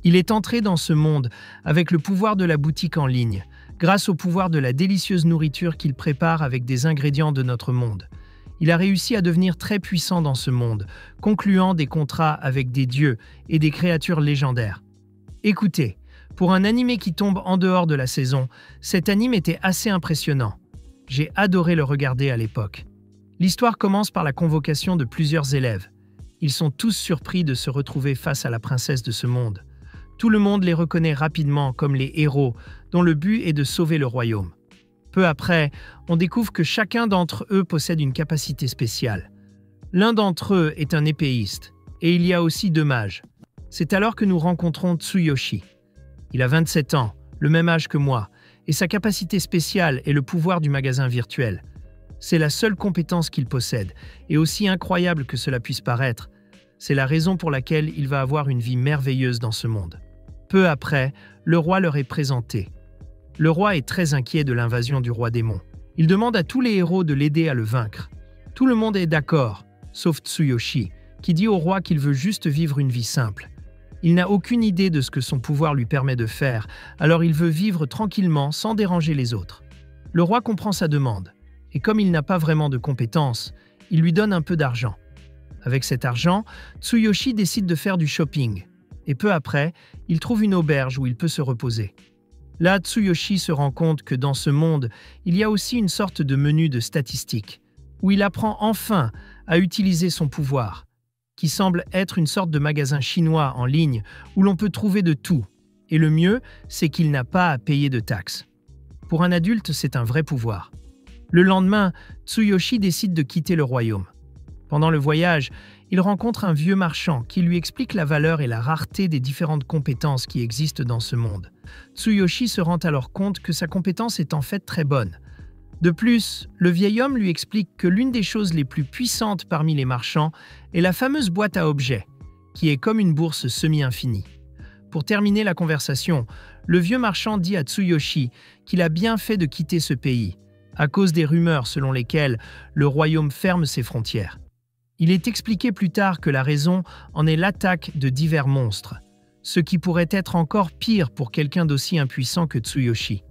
Il est entré dans ce monde avec le pouvoir de la boutique en ligne, grâce au pouvoir de la délicieuse nourriture qu'il prépare avec des ingrédients de notre monde. Il a réussi à devenir très puissant dans ce monde, concluant des contrats avec des dieux et des créatures légendaires. Écoutez, pour un animé qui tombe en dehors de la saison, cet anime était assez impressionnant. J'ai adoré le regarder à l'époque. L'histoire commence par la convocation de plusieurs élèves. Ils sont tous surpris de se retrouver face à la princesse de ce monde. Tout le monde les reconnaît rapidement comme les héros, dont le but est de sauver le royaume. Peu après, on découvre que chacun d'entre eux possède une capacité spéciale. L'un d'entre eux est un épéiste, et il y a aussi 2 mages. C'est alors que nous rencontrons Tsuyoshi. Il a 27 ans, le même âge que moi, et sa capacité spéciale est le pouvoir du magasin virtuel. C'est la seule compétence qu'il possède, et aussi incroyable que cela puisse paraître, c'est la raison pour laquelle il va avoir une vie merveilleuse dans ce monde. Peu après, le roi leur est présenté. Le roi est très inquiet de l'invasion du roi démon. Il demande à tous les héros de l'aider à le vaincre. Tout le monde est d'accord, sauf Tsuyoshi, qui dit au roi qu'il veut juste vivre une vie simple. Il n'a aucune idée de ce que son pouvoir lui permet de faire, alors il veut vivre tranquillement sans déranger les autres. Le roi comprend sa demande, et comme il n'a pas vraiment de compétences, il lui donne un peu d'argent. Avec cet argent, Tsuyoshi décide de faire du shopping, et peu après, il trouve une auberge où il peut se reposer. Là, Tsuyoshi se rend compte que dans ce monde, il y a aussi une sorte de menu de statistiques, où il apprend enfin à utiliser son pouvoir, qui semble être une sorte de magasin chinois en ligne où l'on peut trouver de tout. Et le mieux, c'est qu'il n'a pas à payer de taxes. Pour un adulte, c'est un vrai pouvoir. Le lendemain, Tsuyoshi décide de quitter le royaume. Pendant le voyage, il rencontre un vieux marchand qui lui explique la valeur et la rareté des différentes compétences qui existent dans ce monde. Tsuyoshi se rend alors compte que sa compétence est en fait très bonne. De plus, le vieil homme lui explique que l'une des choses les plus puissantes parmi les marchands est la fameuse boîte à objets, qui est comme une bourse semi-infinie. Pour terminer la conversation, le vieux marchand dit à Tsuyoshi qu'il a bien fait de quitter ce pays, à cause des rumeurs selon lesquelles le royaume ferme ses frontières. Il est expliqué plus tard que la raison en est l'attaque de divers monstres, ce qui pourrait être encore pire pour quelqu'un d'aussi impuissant que Tsuyoshi.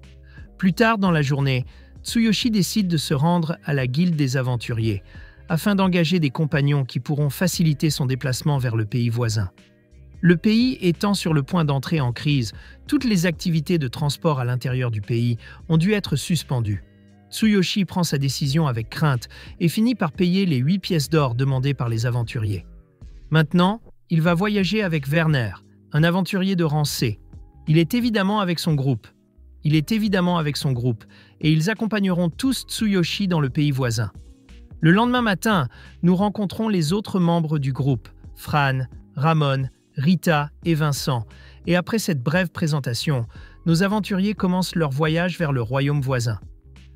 Plus tard dans la journée, Tsuyoshi décide de se rendre à la guilde des aventuriers, afin d'engager des compagnons qui pourront faciliter son déplacement vers le pays voisin. Le pays étant sur le point d'entrer en crise, toutes les activités de transport à l'intérieur du pays ont dû être suspendues. Tsuyoshi prend sa décision avec crainte et finit par payer les 8 pièces d'or demandées par les aventuriers. Maintenant, il va voyager avec Werner, un aventurier de rang C. Il est évidemment avec son groupe, et ils accompagneront tous Tsuyoshi dans le pays voisin. Le lendemain matin, nous rencontrons les autres membres du groupe, Fran, Ramon, Rita et Vincent, et après cette brève présentation, nos aventuriers commencent leur voyage vers le royaume voisin.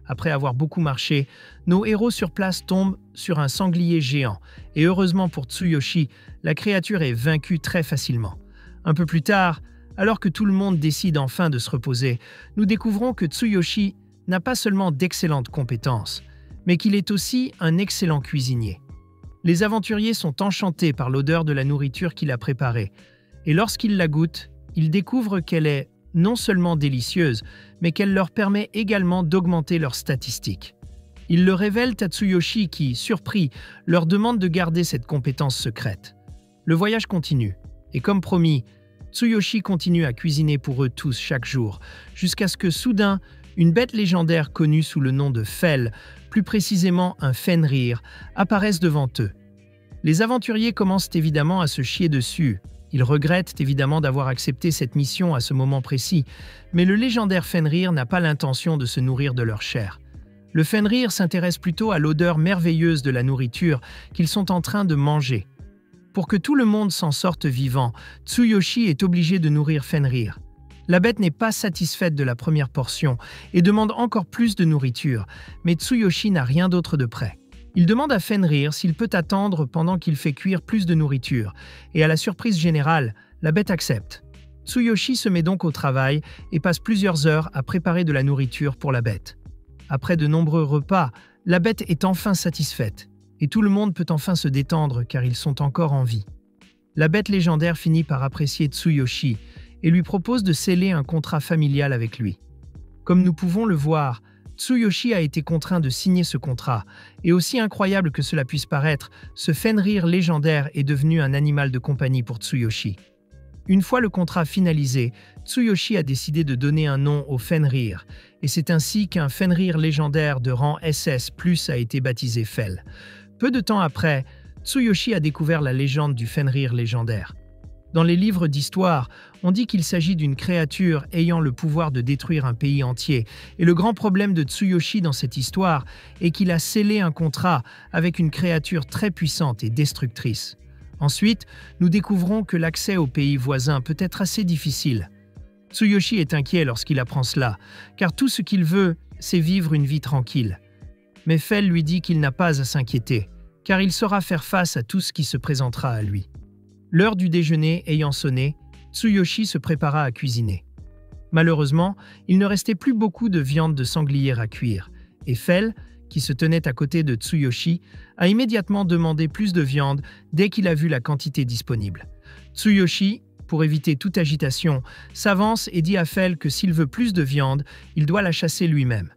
Après avoir beaucoup marché, nos héros sur place tombent sur un sanglier géant, et heureusement pour Tsuyoshi, la créature est vaincue très facilement. Un peu plus tard, alors que tout le monde décide enfin de se reposer, nous découvrons que Tsuyoshi n'a pas seulement d'excellentes compétences, mais qu'il est aussi un excellent cuisinier. Les aventuriers sont enchantés par l'odeur de la nourriture qu'il a préparée, et lorsqu'ils la goûtent, ils découvrent qu'elle est non seulement délicieuse, mais qu'elle leur permet également d'augmenter leurs statistiques. Ils le révèlent à Tsuyoshi qui, surpris, leur demande de garder cette compétence secrète. Le voyage continue, et comme promis, Tsuyoshi continue à cuisiner pour eux tous chaque jour, jusqu'à ce que soudain, une bête légendaire connue sous le nom de Fel, plus précisément un Fenrir, apparaisse devant eux. Les aventuriers commencent évidemment à se chier dessus. Ils regrettent évidemment d'avoir accepté cette mission à ce moment précis, mais le légendaire Fenrir n'a pas l'intention de se nourrir de leur chair. Le Fenrir s'intéresse plutôt à l'odeur merveilleuse de la nourriture qu'ils sont en train de manger. Pour que tout le monde s'en sorte vivant, Tsuyoshi est obligé de nourrir Fenrir. La bête n'est pas satisfaite de la première portion et demande encore plus de nourriture, mais Tsuyoshi n'a rien d'autre de prêt. Il demande à Fenrir s'il peut attendre pendant qu'il fait cuire plus de nourriture, et à la surprise générale, la bête accepte. Tsuyoshi se met donc au travail et passe plusieurs heures à préparer de la nourriture pour la bête. Après de nombreux repas, la bête est enfin satisfaite, et tout le monde peut enfin se détendre car ils sont encore en vie. La bête légendaire finit par apprécier Tsuyoshi et lui propose de sceller un contrat familial avec lui. Comme nous pouvons le voir, Tsuyoshi a été contraint de signer ce contrat, et aussi incroyable que cela puisse paraître, ce Fenrir légendaire est devenu un animal de compagnie pour Tsuyoshi. Une fois le contrat finalisé, Tsuyoshi a décidé de donner un nom au Fenrir, et c'est ainsi qu'un Fenrir légendaire de rang SS+ a été baptisé Fel. Peu de temps après, Tsuyoshi a découvert la légende du Fenrir légendaire. Dans les livres d'histoire, on dit qu'il s'agit d'une créature ayant le pouvoir de détruire un pays entier, et le grand problème de Tsuyoshi dans cette histoire est qu'il a scellé un contrat avec une créature très puissante et destructrice. Ensuite, nous découvrons que l'accès aux pays voisins peut être assez difficile. Tsuyoshi est inquiet lorsqu'il apprend cela, car tout ce qu'il veut, c'est vivre une vie tranquille. Mais Fel lui dit qu'il n'a pas à s'inquiéter, car il saura faire face à tout ce qui se présentera à lui. L'heure du déjeuner ayant sonné, Tsuyoshi se prépara à cuisiner. Malheureusement, il ne restait plus beaucoup de viande de sanglier à cuire, et Fel, qui se tenait à côté de Tsuyoshi, a immédiatement demandé plus de viande dès qu'il a vu la quantité disponible. Tsuyoshi, pour éviter toute agitation, s'avance et dit à Fel que s'il veut plus de viande, il doit la chasser lui-même.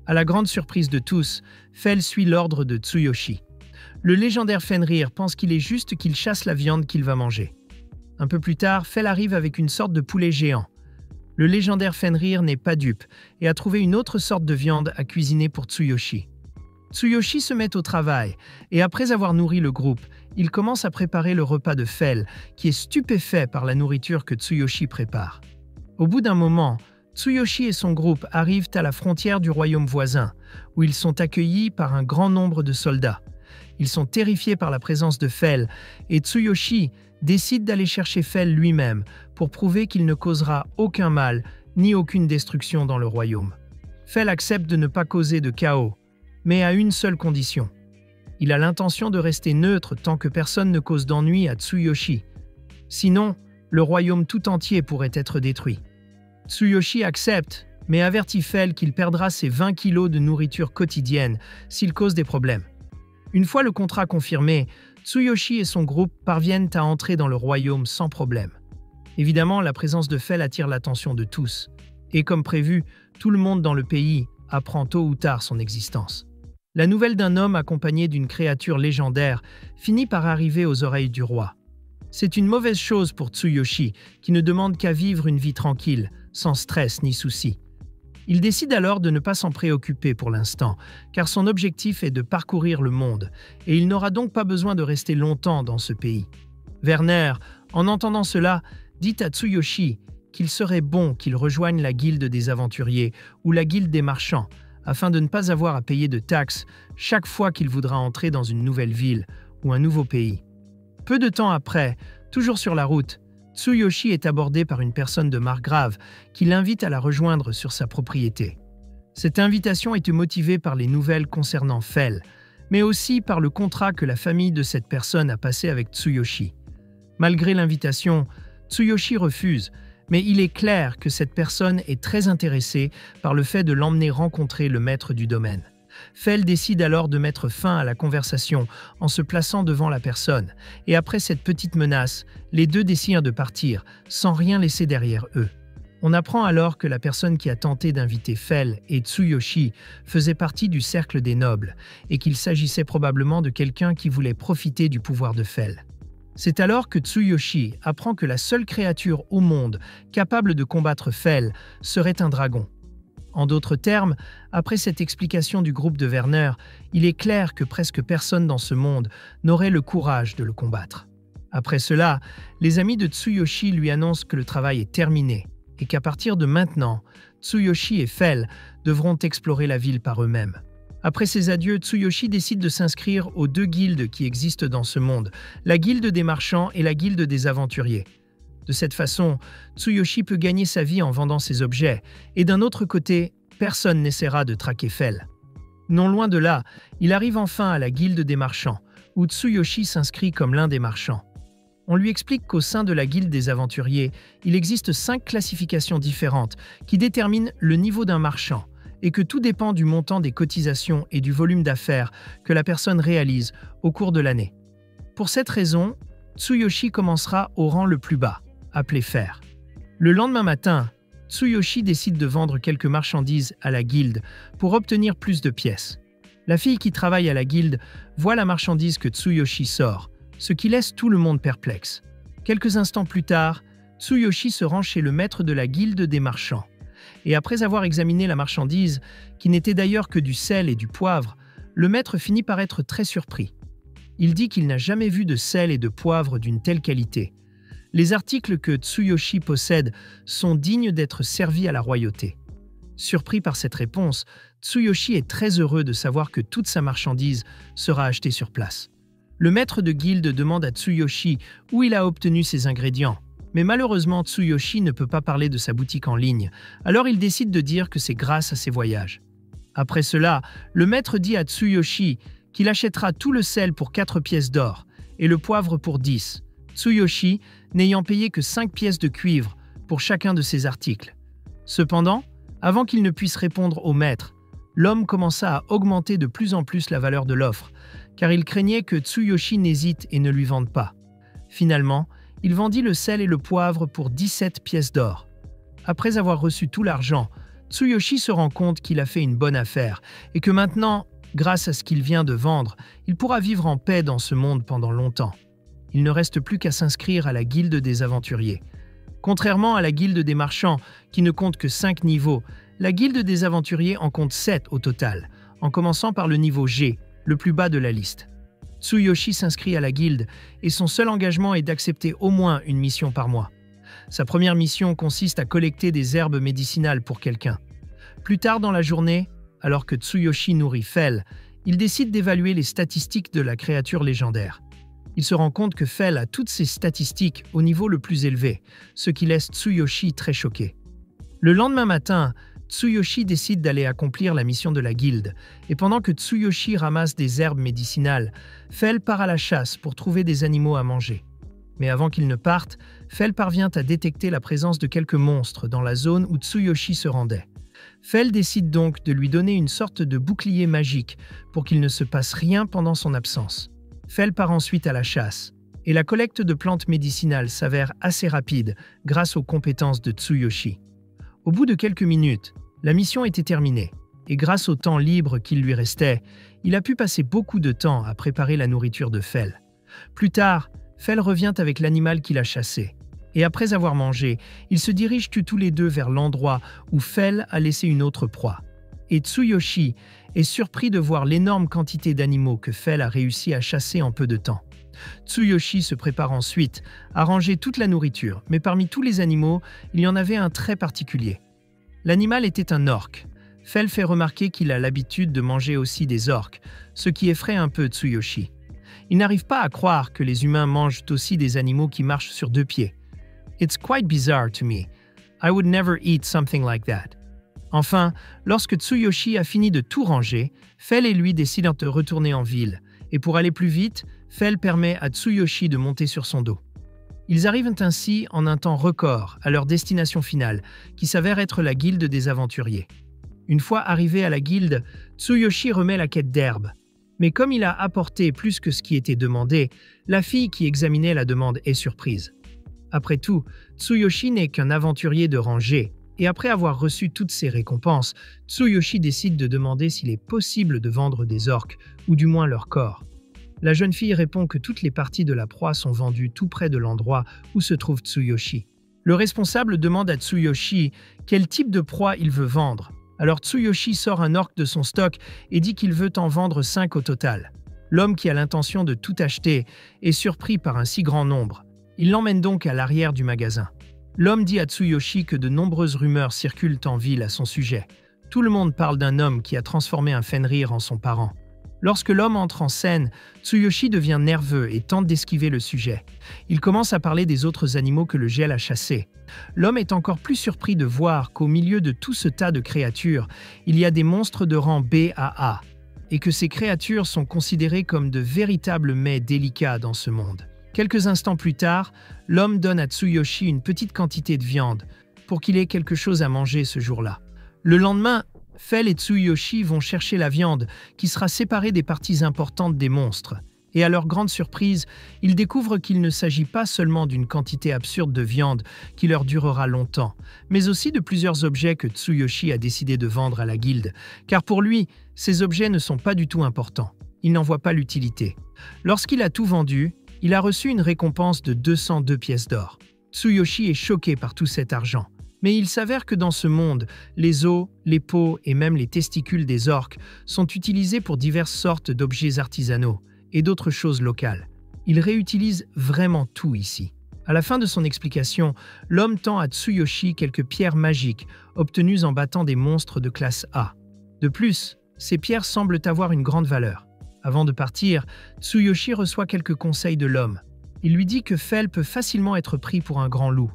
À la grande surprise de tous, Fel suit l'ordre de Tsuyoshi. Le légendaire Fenrir pense qu'il est juste qu'il chasse la viande qu'il va manger. Un peu plus tard, Fel arrive avec une sorte de poulet géant. Le légendaire Fenrir n'est pas dupe et a trouvé une autre sorte de viande à cuisiner pour Tsuyoshi. Tsuyoshi se met au travail et après avoir nourri le groupe, il commence à préparer le repas de Fel, qui est stupéfait par la nourriture que Tsuyoshi prépare. Au bout d'un moment, Tsuyoshi et son groupe arrivent à la frontière du royaume voisin, où ils sont accueillis par un grand nombre de soldats. Ils sont terrifiés par la présence de Fel et Tsuyoshi décide d'aller chercher Fel lui-même pour prouver qu'il ne causera aucun mal ni aucune destruction dans le royaume. Fel accepte de ne pas causer de chaos, mais à une seule condition. Il a l'intention de rester neutre tant que personne ne cause d'ennui à Tsuyoshi. Sinon, le royaume tout entier pourrait être détruit. Tsuyoshi accepte, mais avertit Fel qu'il perdra ses 20 kilos de nourriture quotidienne s'il cause des problèmes. Une fois le contrat confirmé, Tsuyoshi et son groupe parviennent à entrer dans le royaume sans problème. Évidemment, la présence de Fel attire l'attention de tous. Et comme prévu, tout le monde dans le pays apprend tôt ou tard son existence. La nouvelle d'un homme accompagné d'une créature légendaire finit par arriver aux oreilles du roi. C'est une mauvaise chose pour Tsuyoshi, qui ne demande qu'à vivre une vie tranquille, sans stress ni soucis. Il décide alors de ne pas s'en préoccuper pour l'instant, car son objectif est de parcourir le monde, et il n'aura donc pas besoin de rester longtemps dans ce pays. Werner, en entendant cela, dit à Tsuyoshi qu'il serait bon qu'il rejoigne la guilde des aventuriers ou la guilde des marchands, afin de ne pas avoir à payer de taxes chaque fois qu'il voudra entrer dans une nouvelle ville ou un nouveau pays. Peu de temps après, toujours sur la route, Tsuyoshi est abordé par une personne de margrave qui l'invite à la rejoindre sur sa propriété. Cette invitation était motivée par les nouvelles concernant Fel, mais aussi par le contrat que la famille de cette personne a passé avec Tsuyoshi. Malgré l'invitation, Tsuyoshi refuse, mais il est clair que cette personne est très intéressée par le fait de l'emmener rencontrer le maître du domaine. Fel décide alors de mettre fin à la conversation en se plaçant devant la personne, et après cette petite menace, les deux décident de partir, sans rien laisser derrière eux. On apprend alors que la personne qui a tenté d'inviter Fel et Tsuyoshi faisait partie du cercle des nobles, et qu'il s'agissait probablement de quelqu'un qui voulait profiter du pouvoir de Fel. C'est alors que Tsuyoshi apprend que la seule créature au monde capable de combattre Fel serait un dragon. En d'autres termes, après cette explication du groupe de Werner, il est clair que presque personne dans ce monde n'aurait le courage de le combattre. Après cela, les amis de Tsuyoshi lui annoncent que le travail est terminé et qu'à partir de maintenant, Tsuyoshi et Fel devront explorer la ville par eux-mêmes. Après ces adieux, Tsuyoshi décide de s'inscrire aux deux guildes qui existent dans ce monde, la guilde des marchands et la guilde des aventuriers. De cette façon, Tsuyoshi peut gagner sa vie en vendant ses objets, et d'un autre côté, personne n'essaiera de traquer Fel. Non loin de là, il arrive enfin à la guilde des marchands, où Tsuyoshi s'inscrit comme l'un des marchands. On lui explique qu'au sein de la guilde des aventuriers, il existe 5 classifications différentes qui déterminent le niveau d'un marchand, et que tout dépend du montant des cotisations et du volume d'affaires que la personne réalise au cours de l'année. Pour cette raison, Tsuyoshi commencera au rang le plus bas, appelé fer. Le lendemain matin, Tsuyoshi décide de vendre quelques marchandises à la guilde pour obtenir plus de pièces. La fille qui travaille à la guilde voit la marchandise que Tsuyoshi sort, ce qui laisse tout le monde perplexe. Quelques instants plus tard, Tsuyoshi se rend chez le maître de la guilde des marchands. Et après avoir examiné la marchandise, qui n'était d'ailleurs que du sel et du poivre, le maître finit par être très surpris. Il dit qu'il n'a jamais vu de sel et de poivre d'une telle qualité. Les articles que Tsuyoshi possède sont dignes d'être servis à la royauté. Surpris par cette réponse, Tsuyoshi est très heureux de savoir que toute sa marchandise sera achetée sur place. Le maître de guilde demande à Tsuyoshi où il a obtenu ses ingrédients. Mais malheureusement, Tsuyoshi ne peut pas parler de sa boutique en ligne, alors il décide de dire que c'est grâce à ses voyages. Après cela, le maître dit à Tsuyoshi qu'il achètera tout le sel pour 4 pièces d'or et le poivre pour 10, Tsuyoshi n'ayant payé que 5 pièces de cuivre pour chacun de ses articles. Cependant, avant qu'il ne puisse répondre au maître, l'homme commença à augmenter de plus en plus la valeur de l'offre, car il craignait que Tsuyoshi n'hésite et ne lui vende pas. Finalement, il vendit le sel et le poivre pour 17 pièces d'or. Après avoir reçu tout l'argent, Tsuyoshi se rend compte qu'il a fait une bonne affaire et que maintenant, grâce à ce qu'il vient de vendre, il pourra vivre en paix dans ce monde pendant longtemps. Il ne reste plus qu'à s'inscrire à la guilde des aventuriers. Contrairement à la guilde des marchands, qui ne compte que 5 niveaux, la guilde des aventuriers en compte 7 au total, en commençant par le niveau G, le plus bas de la liste. Tsuyoshi s'inscrit à la guilde et son seul engagement est d'accepter au moins une mission par mois. Sa première mission consiste à collecter des herbes médicinales pour quelqu'un. Plus tard dans la journée, alors que Tsuyoshi nourrit Fel, il décide d'évaluer les statistiques de la créature légendaire. Il se rend compte que Fel a toutes ses statistiques au niveau le plus élevé, ce qui laisse Tsuyoshi très choqué. Le lendemain matin, Tsuyoshi décide d'aller accomplir la mission de la guilde, et pendant que Tsuyoshi ramasse des herbes médicinales, Fel part à la chasse pour trouver des animaux à manger. Mais avant qu'il ne parte, Fel parvient à détecter la présence de quelques monstres dans la zone où Tsuyoshi se rendait. Fel décide donc de lui donner une sorte de bouclier magique pour qu'il ne se passe rien pendant son absence. Fel part ensuite à la chasse, et la collecte de plantes médicinales s'avère assez rapide grâce aux compétences de Tsuyoshi. Au bout de quelques minutes, la mission était terminée, et grâce au temps libre qu'il lui restait, il a pu passer beaucoup de temps à préparer la nourriture de Fel. Plus tard, Fel revient avec l'animal qu'il a chassé, et après avoir mangé, ils se dirigent tous les deux vers l'endroit où Fel a laissé une autre proie. Et Tsuyoshi est surpris de voir l'énorme quantité d'animaux que Fel a réussi à chasser en peu de temps. Tsuyoshi se prépare ensuite à ranger toute la nourriture, mais parmi tous les animaux, il y en avait un très particulier. L'animal était un orque. Fel fait remarquer qu'il a l'habitude de manger aussi des orques, ce qui effraie un peu Tsuyoshi. Il n'arrive pas à croire que les humains mangent aussi des animaux qui marchent sur 2 pieds. It's quite bizarre to me. I would never eat something like that. Enfin, lorsque Tsuyoshi a fini de tout ranger, Fel et lui décident de retourner en ville. Et pour aller plus vite, Fel permet à Tsuyoshi de monter sur son dos. Ils arrivent ainsi en un temps record à leur destination finale, qui s'avère être la guilde des aventuriers. Une fois arrivé à la guilde, Tsuyoshi remet la quête d'herbe. Mais comme il a apporté plus que ce qui était demandé, la fille qui examinait la demande est surprise. Après tout, Tsuyoshi n'est qu'un aventurier de rang G, et après avoir reçu toutes ces récompenses, Tsuyoshi décide de demander s'il est possible de vendre des orques, ou du moins leur corps. La jeune fille répond que toutes les parties de la proie sont vendues tout près de l'endroit où se trouve Tsuyoshi. Le responsable demande à Tsuyoshi quel type de proie il veut vendre. Alors Tsuyoshi sort un orque de son stock et dit qu'il veut en vendre 5 au total. L'homme qui a l'intention de tout acheter est surpris par un si grand nombre. Il l'emmène donc à l'arrière du magasin. L'homme dit à Tsuyoshi que de nombreuses rumeurs circulent en ville à son sujet. Tout le monde parle d'un homme qui a transformé un Fenrir en son parent. Lorsque l'homme entre en scène, Tsuyoshi devient nerveux et tente d'esquiver le sujet. Il commence à parler des autres animaux que le gel a chassés. L'homme est encore plus surpris de voir qu'au milieu de tout ce tas de créatures, il y a des monstres de rang B à A, et que ces créatures sont considérées comme de véritables mets délicats dans ce monde. Quelques instants plus tard, l'homme donne à Tsuyoshi une petite quantité de viande pour qu'il ait quelque chose à manger ce jour-là. Le lendemain, Fel et Tsuyoshi vont chercher la viande qui sera séparée des parties importantes des monstres, Et à leur grande surprise, ils découvrent qu'il ne s'agit pas seulement d'une quantité absurde de viande qui leur durera longtemps, mais aussi de plusieurs objets que Tsuyoshi a décidé de vendre à la guilde, car pour lui, ces objets ne sont pas du tout importants. Il n'en voit pas l'utilité. Lorsqu'il a tout vendu, il a reçu une récompense de 202 pièces d'or. Tsuyoshi est choqué par tout cet argent. Mais il s'avère que dans ce monde, les os, les peaux et même les testicules des orques sont utilisés pour diverses sortes d'objets artisanaux et d'autres choses locales. Il réutilise vraiment tout ici. À la fin de son explication, l'homme tend à Tsuyoshi quelques pierres magiques obtenues en battant des monstres de classe A. De plus, ces pierres semblent avoir une grande valeur. Avant de partir, Tsuyoshi reçoit quelques conseils de l'homme. Il lui dit que Fell peut facilement être pris pour un grand loup.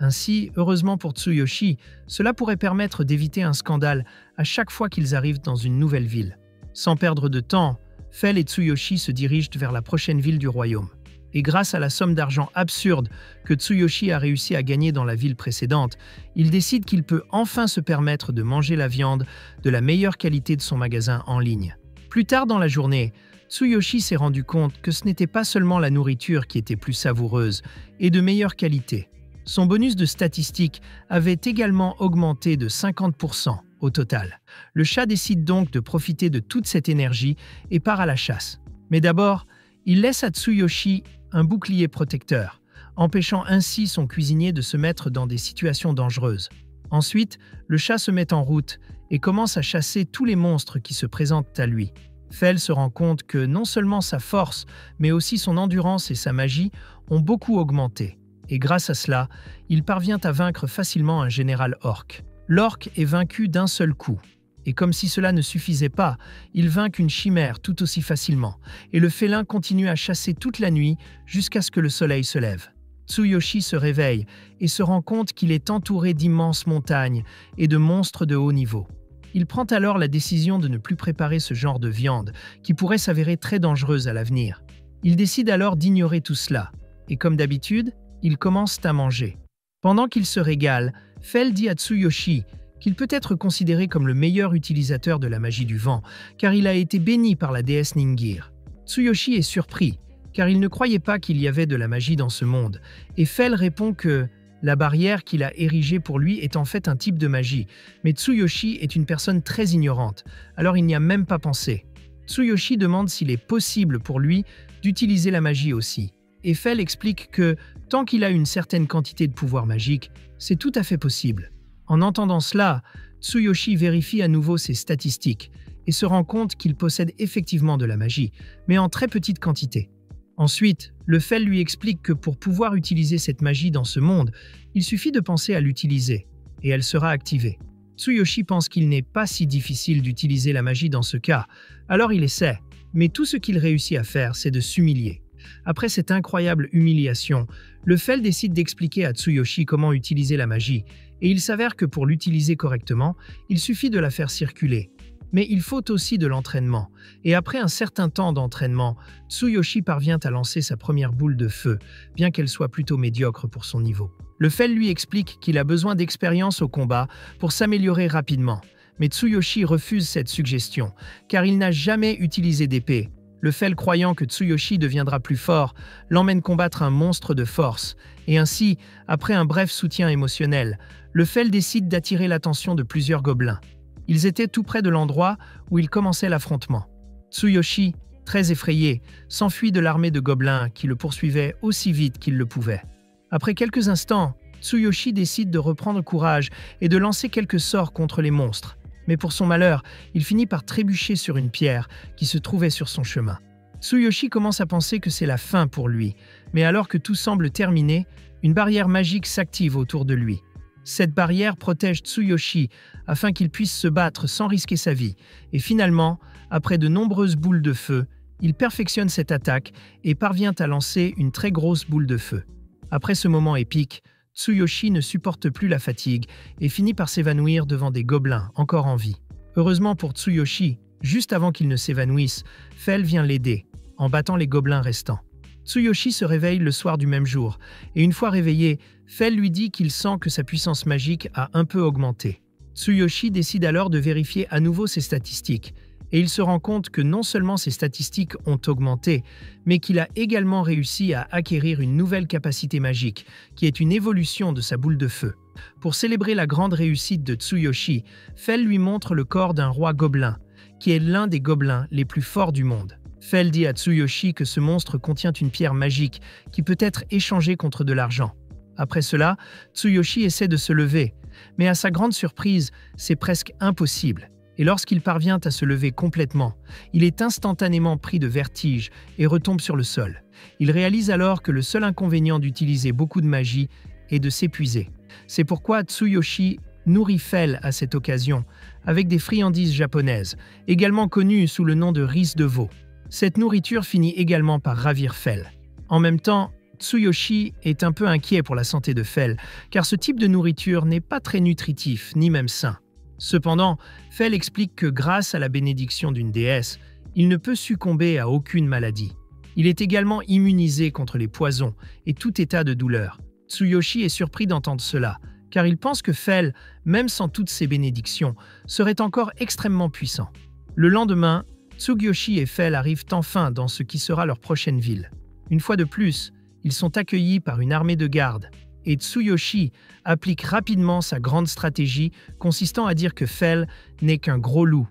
Ainsi, heureusement pour Tsuyoshi, cela pourrait permettre d'éviter un scandale à chaque fois qu'ils arrivent dans une nouvelle ville. Sans perdre de temps, Fell et Tsuyoshi se dirigent vers la prochaine ville du royaume. Et grâce à la somme d'argent absurde que Tsuyoshi a réussi à gagner dans la ville précédente, il décide qu'il peut enfin se permettre de manger la viande de la meilleure qualité de son magasin en ligne. Plus tard dans la journée, Tsuyoshi s'est rendu compte que ce n'était pas seulement la nourriture qui était plus savoureuse et de meilleure qualité. Son bonus de statistiques avait également augmenté de 50% au total. Le chat décide donc de profiter de toute cette énergie et part à la chasse. Mais d'abord, il laisse à Tsuyoshi un bouclier protecteur, empêchant ainsi son cuisinier de se mettre dans des situations dangereuses. Ensuite, le chat se met en route et commence à chasser tous les monstres qui se présentent à lui. Fell se rend compte que non seulement sa force, mais aussi son endurance et sa magie ont beaucoup augmenté. Et grâce à cela, il parvient à vaincre facilement un général orc. L'orc est vaincu d'un seul coup. Et comme si cela ne suffisait pas, il vainc une chimère tout aussi facilement. Et le félin continue à chasser toute la nuit jusqu'à ce que le soleil se lève. Tsuyoshi se réveille et se rend compte qu'il est entouré d'immenses montagnes et de monstres de haut niveau. Il prend alors la décision de ne plus préparer ce genre de viande, qui pourrait s'avérer très dangereuse à l'avenir. Il décide alors d'ignorer tout cela. Et comme d'habitude, ils commencent à manger. Pendant qu'ils se régalent, Fell dit à Tsuyoshi qu'il peut être considéré comme le meilleur utilisateur de la magie du vent, car il a été béni par la déesse Ningir. Tsuyoshi est surpris, car il ne croyait pas qu'il y avait de la magie dans ce monde, et Fell répond que la barrière qu'il a érigée pour lui est en fait un type de magie, mais Tsuyoshi est une personne très ignorante, alors il n'y a même pas pensé. Tsuyoshi demande s'il est possible pour lui d'utiliser la magie aussi. Et Fell explique que, tant qu'il a une certaine quantité de pouvoir magique, c'est tout à fait possible. En entendant cela, Tsuyoshi vérifie à nouveau ses statistiques et se rend compte qu'il possède effectivement de la magie, mais en très petite quantité. Ensuite, le Fell lui explique que pour pouvoir utiliser cette magie dans ce monde, il suffit de penser à l'utiliser, et elle sera activée. Tsuyoshi pense qu'il n'est pas si difficile d'utiliser la magie dans ce cas, alors il essaie, mais tout ce qu'il réussit à faire, c'est de s'humilier. Après cette incroyable humiliation, le Fell décide d'expliquer à Tsuyoshi comment utiliser la magie, et il s'avère que pour l'utiliser correctement, il suffit de la faire circuler. Mais il faut aussi de l'entraînement, et après un certain temps d'entraînement, Tsuyoshi parvient à lancer sa première boule de feu, bien qu'elle soit plutôt médiocre pour son niveau. Le Fell lui explique qu'il a besoin d'expérience au combat pour s'améliorer rapidement, mais Tsuyoshi refuse cette suggestion, car il n'a jamais utilisé d'épée. Le Fell, croyant que Tsuyoshi deviendra plus fort, l'emmène combattre un monstre de force, et ainsi, après un bref soutien émotionnel, le Fell décide d'attirer l'attention de plusieurs gobelins. Ils étaient tout près de l'endroit où il commençait l'affrontement. Tsuyoshi, très effrayé, s'enfuit de l'armée de gobelins qui le poursuivait aussi vite qu'il le pouvait. Après quelques instants, Tsuyoshi décide de reprendre courage et de lancer quelques sorts contre les monstres. Mais pour son malheur, il finit par trébucher sur une pierre qui se trouvait sur son chemin. Tsuyoshi commence à penser que c'est la fin pour lui, mais alors que tout semble terminé, une barrière magique s'active autour de lui. Cette barrière protège Tsuyoshi afin qu'il puisse se battre sans risquer sa vie, et finalement, après de nombreuses boules de feu, il perfectionne cette attaque et parvient à lancer une très grosse boule de feu. Après ce moment épique, Tsuyoshi ne supporte plus la fatigue et finit par s'évanouir devant des gobelins encore en vie. Heureusement pour Tsuyoshi, juste avant qu'il ne s'évanouisse, Fell vient l'aider, en battant les gobelins restants. Tsuyoshi se réveille le soir du même jour, et une fois réveillé, Fell lui dit qu'il sent que sa puissance magique a un peu augmenté. Tsuyoshi décide alors de vérifier à nouveau ses statistiques, Et il se rend compte que non seulement ses statistiques ont augmenté, mais qu'il a également réussi à acquérir une nouvelle capacité magique, qui est une évolution de sa boule de feu. Pour célébrer la grande réussite de Tsuyoshi, Fell lui montre le corps d'un roi gobelin, qui est l'un des gobelins les plus forts du monde. Fell dit à Tsuyoshi que ce monstre contient une pierre magique qui peut être échangée contre de l'argent. Après cela, Tsuyoshi essaie de se lever, mais à sa grande surprise, c'est presque impossible. Et lorsqu'il parvient à se lever complètement, il est instantanément pris de vertige et retombe sur le sol. Il réalise alors que le seul inconvénient d'utiliser beaucoup de magie est de s'épuiser. C'est pourquoi Tsuyoshi nourrit Fell à cette occasion avec des friandises japonaises, également connues sous le nom de riz de veau. Cette nourriture finit également par ravir Fell. En même temps, Tsuyoshi est un peu inquiet pour la santé de Fell, car ce type de nourriture n'est pas très nutritif, ni même sain. Cependant, Fell explique que grâce à la bénédiction d'une déesse, il ne peut succomber à aucune maladie. Il est également immunisé contre les poisons et tout état de douleur. Tsuyoshi est surpris d'entendre cela, car il pense que Fell, même sans toutes ses bénédictions, serait encore extrêmement puissant. Le lendemain, Tsuyoshi et Fell arrivent enfin dans ce qui sera leur prochaine ville. Une fois de plus, ils sont accueillis par une armée de gardes, et Tsuyoshi applique rapidement sa grande stratégie consistant à dire que Fell n'est qu'un gros loup,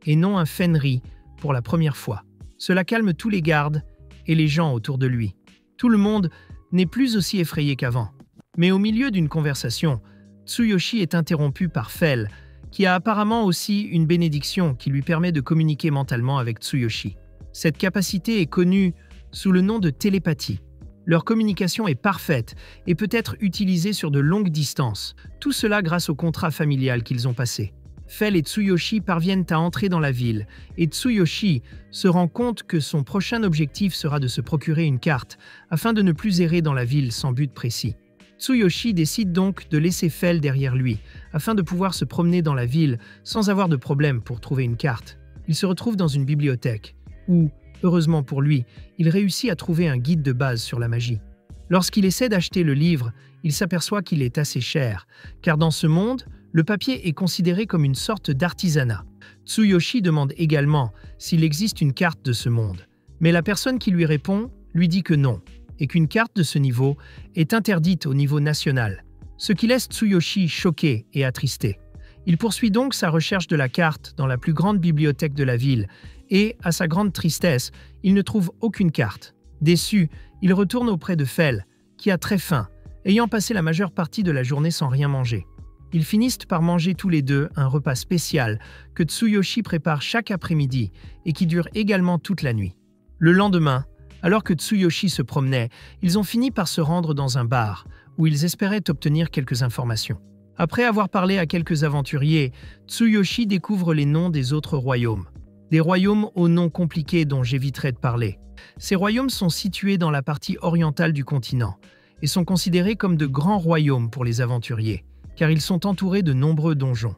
et non un Fenri pour la première fois. Cela calme tous les gardes et les gens autour de lui. Tout le monde n'est plus aussi effrayé qu'avant. Mais au milieu d'une conversation, Tsuyoshi est interrompu par Fell, qui a apparemment aussi une bénédiction qui lui permet de communiquer mentalement avec Tsuyoshi. Cette capacité est connue sous le nom de télépathie. Leur communication est parfaite et peut être utilisée sur de longues distances, tout cela grâce au contrat familial qu'ils ont passé. Fell et Tsuyoshi parviennent à entrer dans la ville, et Tsuyoshi se rend compte que son prochain objectif sera de se procurer une carte, afin de ne plus errer dans la ville sans but précis. Tsuyoshi décide donc de laisser Fell derrière lui, afin de pouvoir se promener dans la ville sans avoir de problème pour trouver une carte. Il se retrouve dans une bibliothèque, où, heureusement pour lui, il réussit à trouver un guide de base sur la magie. Lorsqu'il essaie d'acheter le livre, il s'aperçoit qu'il est assez cher, car dans ce monde, le papier est considéré comme une sorte d'artisanat. Tsuyoshi demande également s'il existe une carte de ce monde, mais la personne qui lui répond lui dit que non, et qu'une carte de ce niveau est interdite au niveau national, ce qui laisse Tsuyoshi choqué et attristé. Il poursuit donc sa recherche de la carte dans la plus grande bibliothèque de la ville, et, à sa grande tristesse, il ne trouve aucune carte. Déçu, il retourne auprès de Fell, qui a très faim, ayant passé la majeure partie de la journée sans rien manger. Ils finissent par manger tous les deux un repas spécial que Tsuyoshi prépare chaque après-midi et qui dure également toute la nuit. Le lendemain, alors que Tsuyoshi se promenait, ils ont fini par se rendre dans un bar, où ils espéraient obtenir quelques informations. Après avoir parlé à quelques aventuriers, Tsuyoshi découvre les noms des autres royaumes. Des royaumes aux noms compliqués dont j'éviterai de parler. Ces royaumes sont situés dans la partie orientale du continent et sont considérés comme de grands royaumes pour les aventuriers, car ils sont entourés de nombreux donjons.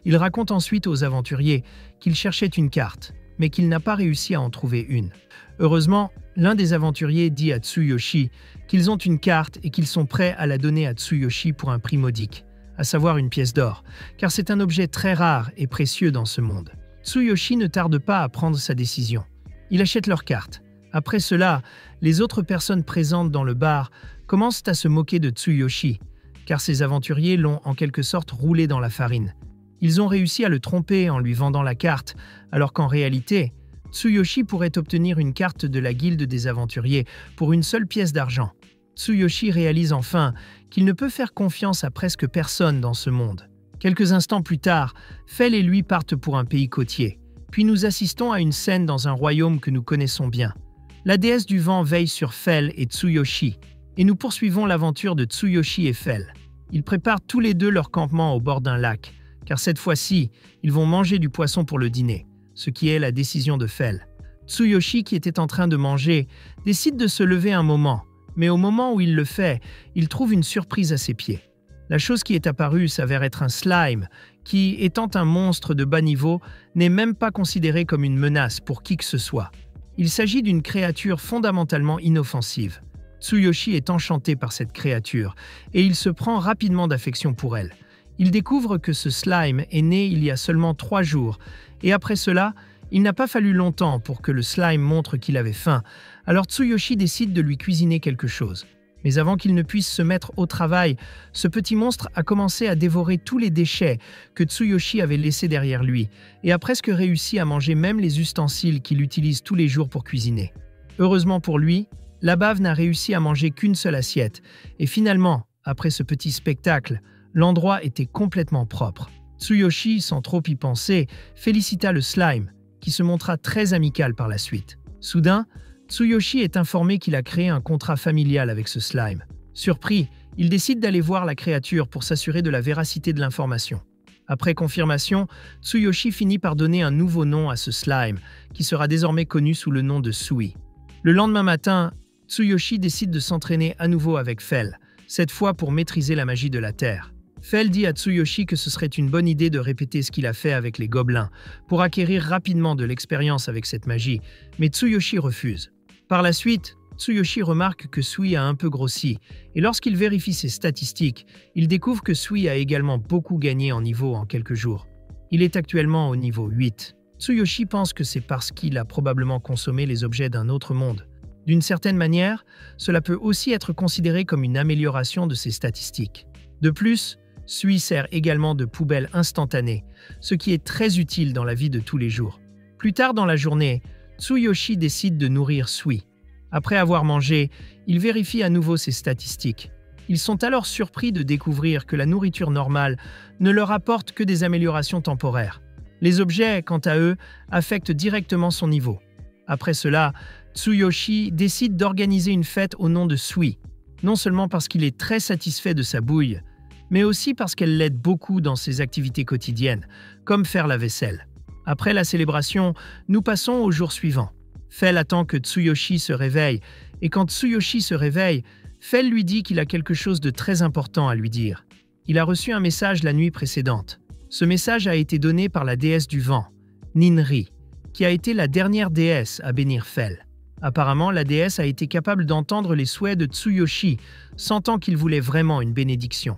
Il raconte ensuite aux aventuriers qu'il cherchait une carte, mais qu'il n'a pas réussi à en trouver une. Heureusement, l'un des aventuriers dit à Tsuyoshi qu'ils ont une carte et qu'ils sont prêts à la donner à Tsuyoshi pour un prix modique, à savoir une pièce d'or, car c'est un objet très rare et précieux dans ce monde. Tsuyoshi ne tarde pas à prendre sa décision. Il achète leur carte. Après cela, les autres personnes présentes dans le bar commencent à se moquer de Tsuyoshi, car ces aventuriers l'ont en quelque sorte roulé dans la farine. Ils ont réussi à le tromper en lui vendant la carte, alors qu'en réalité, Tsuyoshi pourrait obtenir une carte de la guilde des aventuriers pour une seule pièce d'argent. Tsuyoshi réalise enfin qu'il ne peut faire confiance à presque personne dans ce monde. Quelques instants plus tard, Fell et lui partent pour un pays côtier. Puis nous assistons à une scène dans un royaume que nous connaissons bien. La déesse du vent veille sur Fell et Tsuyoshi, et nous poursuivons l'aventure de Tsuyoshi et Fell. Ils préparent tous les deux leur campement au bord d'un lac, car cette fois-ci, ils vont manger du poisson pour le dîner, ce qui est la décision de Fell. Tsuyoshi, qui était en train de manger, décide de se lever un moment, mais au moment où il le fait, il trouve une surprise à ses pieds. La chose qui est apparue s'avère être un slime qui, étant un monstre de bas niveau, n'est même pas considéré comme une menace pour qui que ce soit. Il s'agit d'une créature fondamentalement inoffensive. Tsuyoshi est enchanté par cette créature et il se prend rapidement d'affection pour elle. Il découvre que ce slime est né il y a seulement 3 jours et après cela, Il n'a pas fallu longtemps pour que le slime montre qu'il avait faim, alors Tsuyoshi décide de lui cuisiner quelque chose. Mais avant qu'il ne puisse se mettre au travail, ce petit monstre a commencé à dévorer tous les déchets que Tsuyoshi avait laissés derrière lui et a presque réussi à manger même les ustensiles qu'il utilise tous les jours pour cuisiner. Heureusement pour lui, la bave n'a réussi à manger qu'une seule assiette et finalement, après ce petit spectacle, l'endroit était complètement propre. Tsuyoshi, sans trop y penser, félicita le slime, qui se montra très amical par la suite. Soudain, Tsuyoshi est informé qu'il a créé un contrat familial avec ce slime. Surpris, il décide d'aller voir la créature pour s'assurer de la véracité de l'information. Après confirmation, Tsuyoshi finit par donner un nouveau nom à ce slime, qui sera désormais connu sous le nom de Sui. Le lendemain matin, Tsuyoshi décide de s'entraîner à nouveau avec Fel, cette fois pour maîtriser la magie de la Terre. Fel dit à Tsuyoshi que ce serait une bonne idée de répéter ce qu'il a fait avec les gobelins, pour acquérir rapidement de l'expérience avec cette magie, mais Tsuyoshi refuse. Par la suite, Tsuyoshi remarque que Sui a un peu grossi, et lorsqu'il vérifie ses statistiques, il découvre que Sui a également beaucoup gagné en niveau en quelques jours. Il est actuellement au niveau 8. Tsuyoshi pense que c'est parce qu'il a probablement consommé les objets d'un autre monde. D'une certaine manière, cela peut aussi être considéré comme une amélioration de ses statistiques. De plus, Sui sert également de poubelle instantanée, ce qui est très utile dans la vie de tous les jours. Plus tard dans la journée, Tsuyoshi décide de nourrir Sui. Après avoir mangé, il vérifie à nouveau ses statistiques. Ils sont alors surpris de découvrir que la nourriture normale ne leur apporte que des améliorations temporaires. Les objets, quant à eux, affectent directement son niveau. Après cela, Tsuyoshi décide d'organiser une fête au nom de Sui, non seulement parce qu'il est très satisfait de sa bouille, mais aussi parce qu'elle l'aide beaucoup dans ses activités quotidiennes, comme faire la vaisselle. Après la célébration, nous passons au jour suivant. Fel attend que Tsuyoshi se réveille, et quand Tsuyoshi se réveille, Fel lui dit qu'il a quelque chose de très important à lui dire. Il a reçu un message la nuit précédente. Ce message a été donné par la déesse du vent, Ninri, qui a été la dernière déesse à bénir Fel. Apparemment, la déesse a été capable d'entendre les souhaits de Tsuyoshi, sentant qu'il voulait vraiment une bénédiction.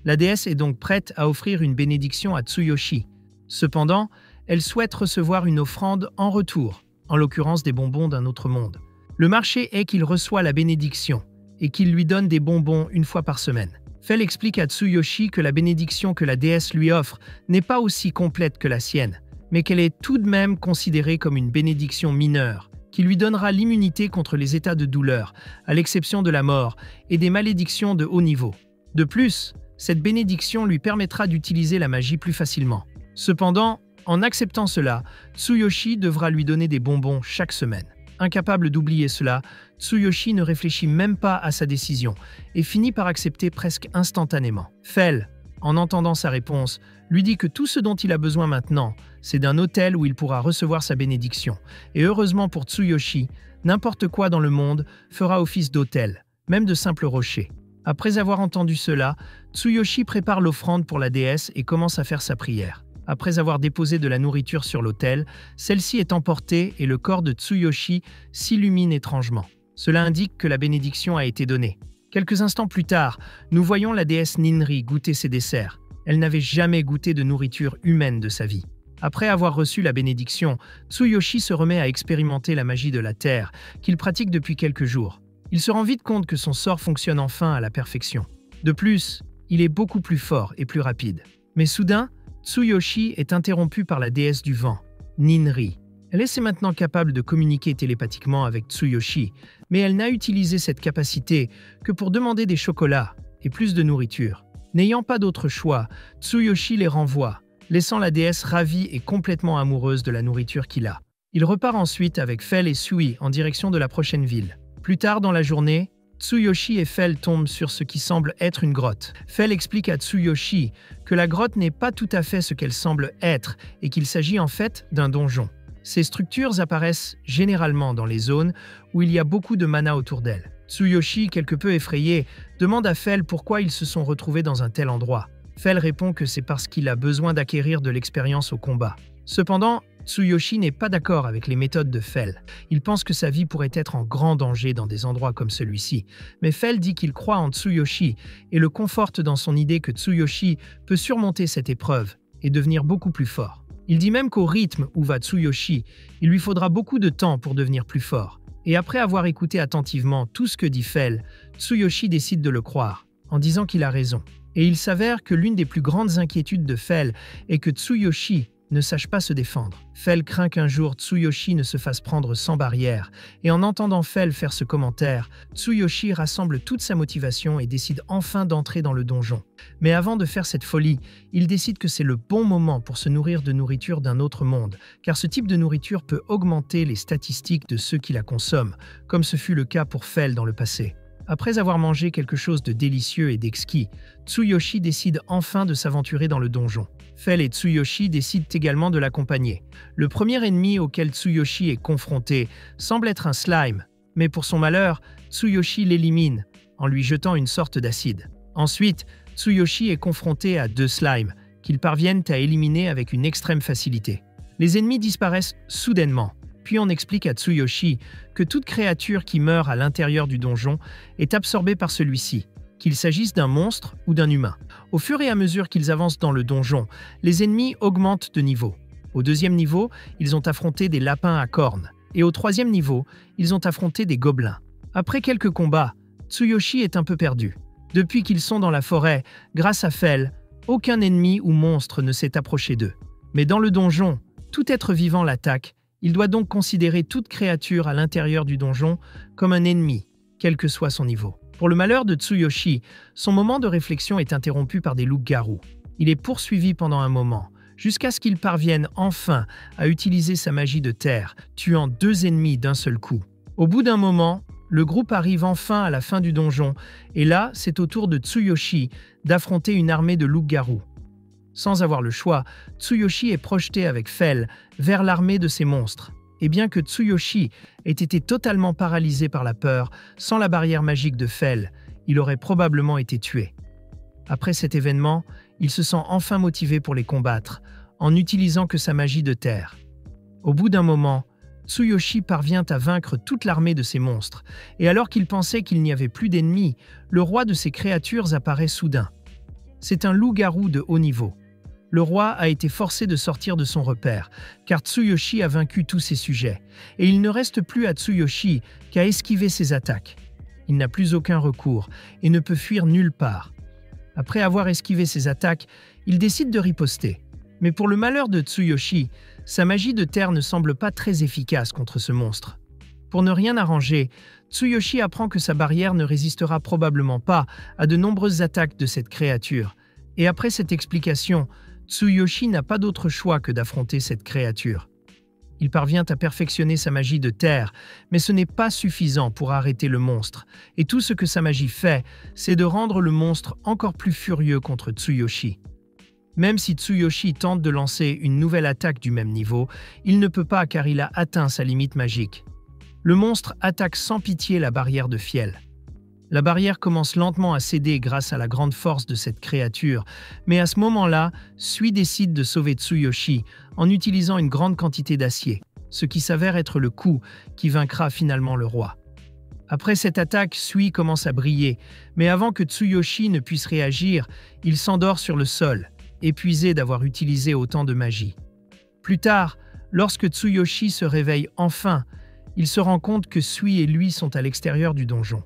La déesse est donc prête à offrir une bénédiction à Tsuyoshi. Cependant, elle souhaite recevoir une offrande en retour, en l'occurrence des bonbons d'un autre monde. Le marché est qu'il reçoit la bénédiction et qu'il lui donne des bonbons une fois par semaine. Fel explique à Tsuyoshi que la bénédiction que la déesse lui offre n'est pas aussi complète que la sienne, mais qu'elle est tout de même considérée comme une bénédiction mineure, qui lui donnera l'immunité contre les états de douleur, à l'exception de la mort et des malédictions de haut niveau. De plus, cette bénédiction lui permettra d'utiliser la magie plus facilement. Cependant, en acceptant cela, Tsuyoshi devra lui donner des bonbons chaque semaine. Incapable d'oublier cela, Tsuyoshi ne réfléchit même pas à sa décision et finit par accepter presque instantanément. Fel, en entendant sa réponse, lui dit que tout ce dont il a besoin maintenant, c'est d'un hôtel où il pourra recevoir sa bénédiction. Et heureusement pour Tsuyoshi, n'importe quoi dans le monde fera office d'hôtel, même de simples rochers. Après avoir entendu cela, Tsuyoshi prépare l'offrande pour la déesse et commence à faire sa prière. Après avoir déposé de la nourriture sur l'autel, celle-ci est emportée et le corps de Tsuyoshi s'illumine étrangement. Cela indique que la bénédiction a été donnée. Quelques instants plus tard, nous voyons la déesse Ninri goûter ses desserts. Elle n'avait jamais goûté de nourriture humaine de sa vie. Après avoir reçu la bénédiction, Tsuyoshi se remet à expérimenter la magie de la Terre, qu'il pratique depuis quelques jours. Il se rend vite compte que son sort fonctionne enfin à la perfection. De plus, il est beaucoup plus fort et plus rapide. Mais soudain, Tsuyoshi est interrompu par la déesse du vent, Ninri. Elle est maintenant capable de communiquer télépathiquement avec Tsuyoshi, mais elle n'a utilisé cette capacité que pour demander des chocolats et plus de nourriture. N'ayant pas d'autre choix, Tsuyoshi les renvoie, laissant la déesse ravie et complètement amoureuse de la nourriture qu'il a. Il repart ensuite avec Fel et Sui en direction de la prochaine ville. Plus tard dans la journée, Tsuyoshi et Fel tombent sur ce qui semble être une grotte. Fel explique à Tsuyoshi que la grotte n'est pas tout à fait ce qu'elle semble être et qu'il s'agit en fait d'un donjon. Ces structures apparaissent généralement dans les zones où il y a beaucoup de mana autour d'elles. Tsuyoshi, quelque peu effrayé, demande à Fel pourquoi ils se sont retrouvés dans un tel endroit. Fel répond que c'est parce qu'il a besoin d'acquérir de l'expérience au combat. Cependant, Tsuyoshi n'est pas d'accord avec les méthodes de Fel. Il pense que sa vie pourrait être en grand danger dans des endroits comme celui-ci. Mais Fel dit qu'il croit en Tsuyoshi et le conforte dans son idée que Tsuyoshi peut surmonter cette épreuve et devenir beaucoup plus fort. Il dit même qu'au rythme où va Tsuyoshi, il lui faudra beaucoup de temps pour devenir plus fort. Et après avoir écouté attentivement tout ce que dit Fel, Tsuyoshi décide de le croire, en disant qu'il a raison. Et il s'avère que l'une des plus grandes inquiétudes de Fel est que Tsuyoshi ne sache pas se défendre. Fel craint qu'un jour Tsuyoshi ne se fasse prendre sans barrière, et en entendant Fel faire ce commentaire, Tsuyoshi rassemble toute sa motivation et décide enfin d'entrer dans le donjon. Mais avant de faire cette folie, il décide que c'est le bon moment pour se nourrir de nourriture d'un autre monde, car ce type de nourriture peut augmenter les statistiques de ceux qui la consomment, comme ce fut le cas pour Fel dans le passé. Après avoir mangé quelque chose de délicieux et d'exquis, Tsuyoshi décide enfin de s'aventurer dans le donjon. Fel et Tsuyoshi décident également de l'accompagner. Le premier ennemi auquel Tsuyoshi est confronté semble être un slime, mais pour son malheur, Tsuyoshi l'élimine en lui jetant une sorte d'acide. Ensuite, Tsuyoshi est confronté à 2 slimes, qu'ils parviennent à éliminer avec une extrême facilité. Les ennemis disparaissent soudainement. Puis on explique à Tsuyoshi que toute créature qui meurt à l'intérieur du donjon est absorbée par celui-ci, qu'il s'agisse d'un monstre ou d'un humain. Au fur et à mesure qu'ils avancent dans le donjon, les ennemis augmentent de niveau. Au 2e niveau, ils ont affronté des lapins à cornes, et au 3e niveau, ils ont affronté des gobelins. Après quelques combats, Tsuyoshi est un peu perdu. Depuis qu'ils sont dans la forêt, grâce à Fel, aucun ennemi ou monstre ne s'est approché d'eux. Mais dans le donjon, tout être vivant l'attaque. Il doit donc considérer toute créature à l'intérieur du donjon comme un ennemi, quel que soit son niveau. Pour le malheur de Tsuyoshi, son moment de réflexion est interrompu par des loups-garous. Il est poursuivi pendant un moment, jusqu'à ce qu'il parvienne enfin à utiliser sa magie de terre, tuant 2 ennemis d'un seul coup. Au bout d'un moment, le groupe arrive enfin à la fin du donjon, et là, c'est au tour de Tsuyoshi d'affronter une armée de loups-garous. Sans avoir le choix, Tsuyoshi est projeté avec Fel vers l'armée de ces monstres. Et bien que Tsuyoshi ait été totalement paralysé par la peur, sans la barrière magique de Fel, il aurait probablement été tué. Après cet événement, il se sent enfin motivé pour les combattre, en n'utilisant que sa magie de terre. Au bout d'un moment, Tsuyoshi parvient à vaincre toute l'armée de ces monstres, et alors qu'il pensait qu'il n'y avait plus d'ennemis, le roi de ces créatures apparaît soudain. C'est un loup-garou de haut niveau. Le roi a été forcé de sortir de son repère, car Tsuyoshi a vaincu tous ses sujets, et il ne reste plus à Tsuyoshi qu'à esquiver ses attaques. Il n'a plus aucun recours et ne peut fuir nulle part. Après avoir esquivé ses attaques, il décide de riposter. Mais pour le malheur de Tsuyoshi, sa magie de terre ne semble pas très efficace contre ce monstre. Pour ne rien arranger, Tsuyoshi apprend que sa barrière ne résistera probablement pas à de nombreuses attaques de cette créature. Et après cette explication, Tsuyoshi n'a pas d'autre choix que d'affronter cette créature. Il parvient à perfectionner sa magie de terre, mais ce n'est pas suffisant pour arrêter le monstre, et tout ce que sa magie fait, c'est de rendre le monstre encore plus furieux contre Tsuyoshi. Même si Tsuyoshi tente de lancer une nouvelle attaque du même niveau, il ne peut pas car il a atteint sa limite magique. Le monstre attaque sans pitié la barrière de fiel. La barrière commence lentement à céder grâce à la grande force de cette créature, mais à ce moment-là, Sui décide de sauver Tsuyoshi en utilisant une grande quantité d'acier, ce qui s'avère être le coup qui vaincra finalement le roi. Après cette attaque, Sui commence à briller, mais avant que Tsuyoshi ne puisse réagir, il s'endort sur le sol, épuisé d'avoir utilisé autant de magie. Plus tard, lorsque Tsuyoshi se réveille enfin, il se rend compte que Sui et lui sont à l'extérieur du donjon.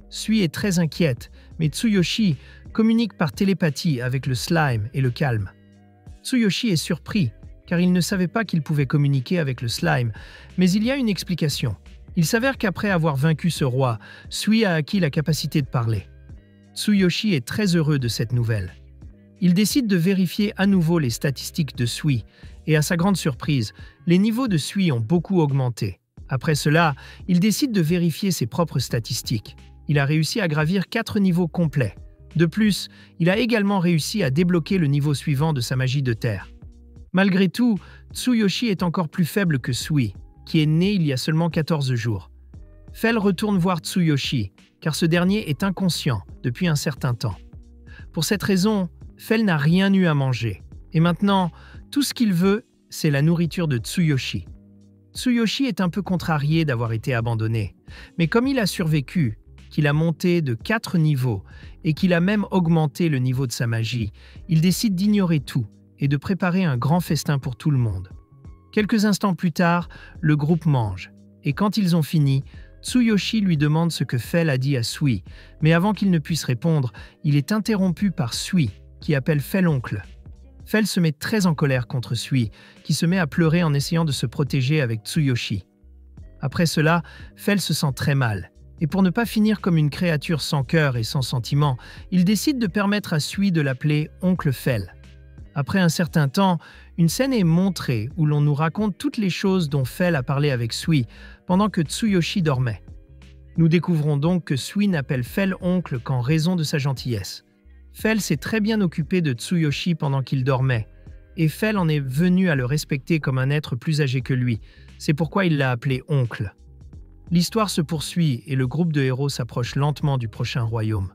Sui est très inquiète, mais Tsuyoshi communique par télépathie avec le slime et le calme. Tsuyoshi est surpris, car il ne savait pas qu'il pouvait communiquer avec le slime, mais il y a une explication. Il s'avère qu'après avoir vaincu ce roi, Sui a acquis la capacité de parler. Tsuyoshi est très heureux de cette nouvelle. Il décide de vérifier à nouveau les statistiques de Sui, et à sa grande surprise, les niveaux de Sui ont beaucoup augmenté. Après cela, il décide de vérifier ses propres statistiques. Il a réussi à gravir 4 niveaux complets. De plus, il a également réussi à débloquer le niveau suivant de sa magie de terre. Malgré tout, Tsuyoshi est encore plus faible que Sui, qui est né il y a seulement 14 jours. Fel retourne voir Tsuyoshi, car ce dernier est inconscient depuis un certain temps. Pour cette raison, Fel n'a rien eu à manger. Et maintenant, tout ce qu'il veut, c'est la nourriture de Tsuyoshi. Tsuyoshi est un peu contrarié d'avoir été abandonné, mais comme il a survécu, qu'il a monté de 4 niveaux et qu'il a même augmenté le niveau de sa magie, il décide d'ignorer tout et de préparer un grand festin pour tout le monde. Quelques instants plus tard, le groupe mange, et quand ils ont fini, Tsuyoshi lui demande ce que Fel a dit à Sui, mais avant qu'il ne puisse répondre, il est interrompu par Sui, qui appelle Fel oncle. Fel se met très en colère contre Sui, qui se met à pleurer en essayant de se protéger avec Tsuyoshi. Après cela, Fel se sent très mal, et pour ne pas finir comme une créature sans cœur et sans sentiment, il décide de permettre à Sui de l'appeler oncle Fel. Après un certain temps, une scène est montrée où l'on nous raconte toutes les choses dont Fel a parlé avec Sui pendant que Tsuyoshi dormait. Nous découvrons donc que Sui n'appelle Fel oncle qu'en raison de sa gentillesse. Fel s'est très bien occupé de Tsuyoshi pendant qu'il dormait, et Fel en est venu à le respecter comme un être plus âgé que lui. C'est pourquoi il l'a appelé oncle. L'histoire se poursuit et le groupe de héros s'approche lentement du prochain royaume.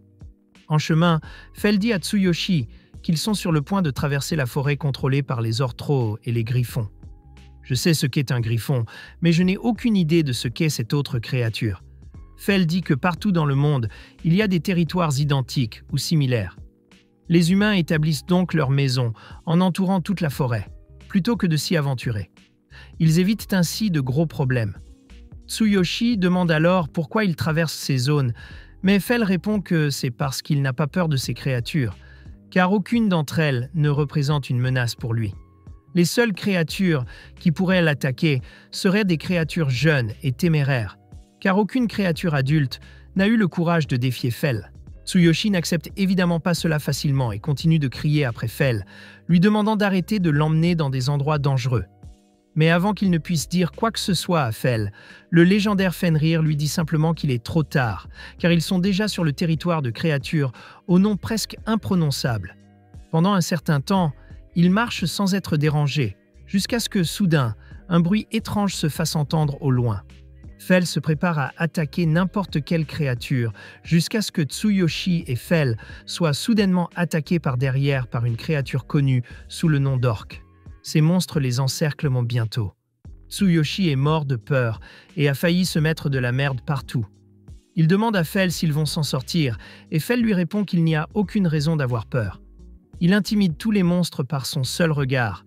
En chemin, Fel dit à Tsuyoshi qu'ils sont sur le point de traverser la forêt contrôlée par les orthros et les griffons. Je sais ce qu'est un griffon, mais je n'ai aucune idée de ce qu'est cette autre créature. Fel dit que partout dans le monde, il y a des territoires identiques ou similaires. Les humains établissent donc leur maison en entourant toute la forêt, plutôt que de s'y aventurer. Ils évitent ainsi de gros problèmes. Tsuyoshi demande alors pourquoi il traverse ces zones, mais Fel répond que c'est parce qu'il n'a pas peur de ces créatures, car aucune d'entre elles ne représente une menace pour lui. Les seules créatures qui pourraient l'attaquer seraient des créatures jeunes et téméraires, car aucune créature adulte n'a eu le courage de défier Fel. Tsuyoshi n'accepte évidemment pas cela facilement et continue de crier après Fel, lui demandant d'arrêter de l'emmener dans des endroits dangereux. Mais avant qu'il ne puisse dire quoi que ce soit à Fel, le légendaire Fenrir lui dit simplement qu'il est trop tard, car ils sont déjà sur le territoire de créatures au nom presque imprononçable. Pendant un certain temps, ils marchent sans être dérangés, jusqu'à ce que, soudain, un bruit étrange se fasse entendre au loin. Fel se prépare à attaquer n'importe quelle créature, jusqu'à ce que Tsuyoshi et Fel soient soudainement attaqués par derrière par une créature connue sous le nom d'orque. Ces monstres les encerclent bientôt. Tsuyoshi est mort de peur et a failli se mettre de la merde partout. Il demande à Fel s'ils vont s'en sortir, et Fel lui répond qu'il n'y a aucune raison d'avoir peur. Il intimide tous les monstres par son seul regard,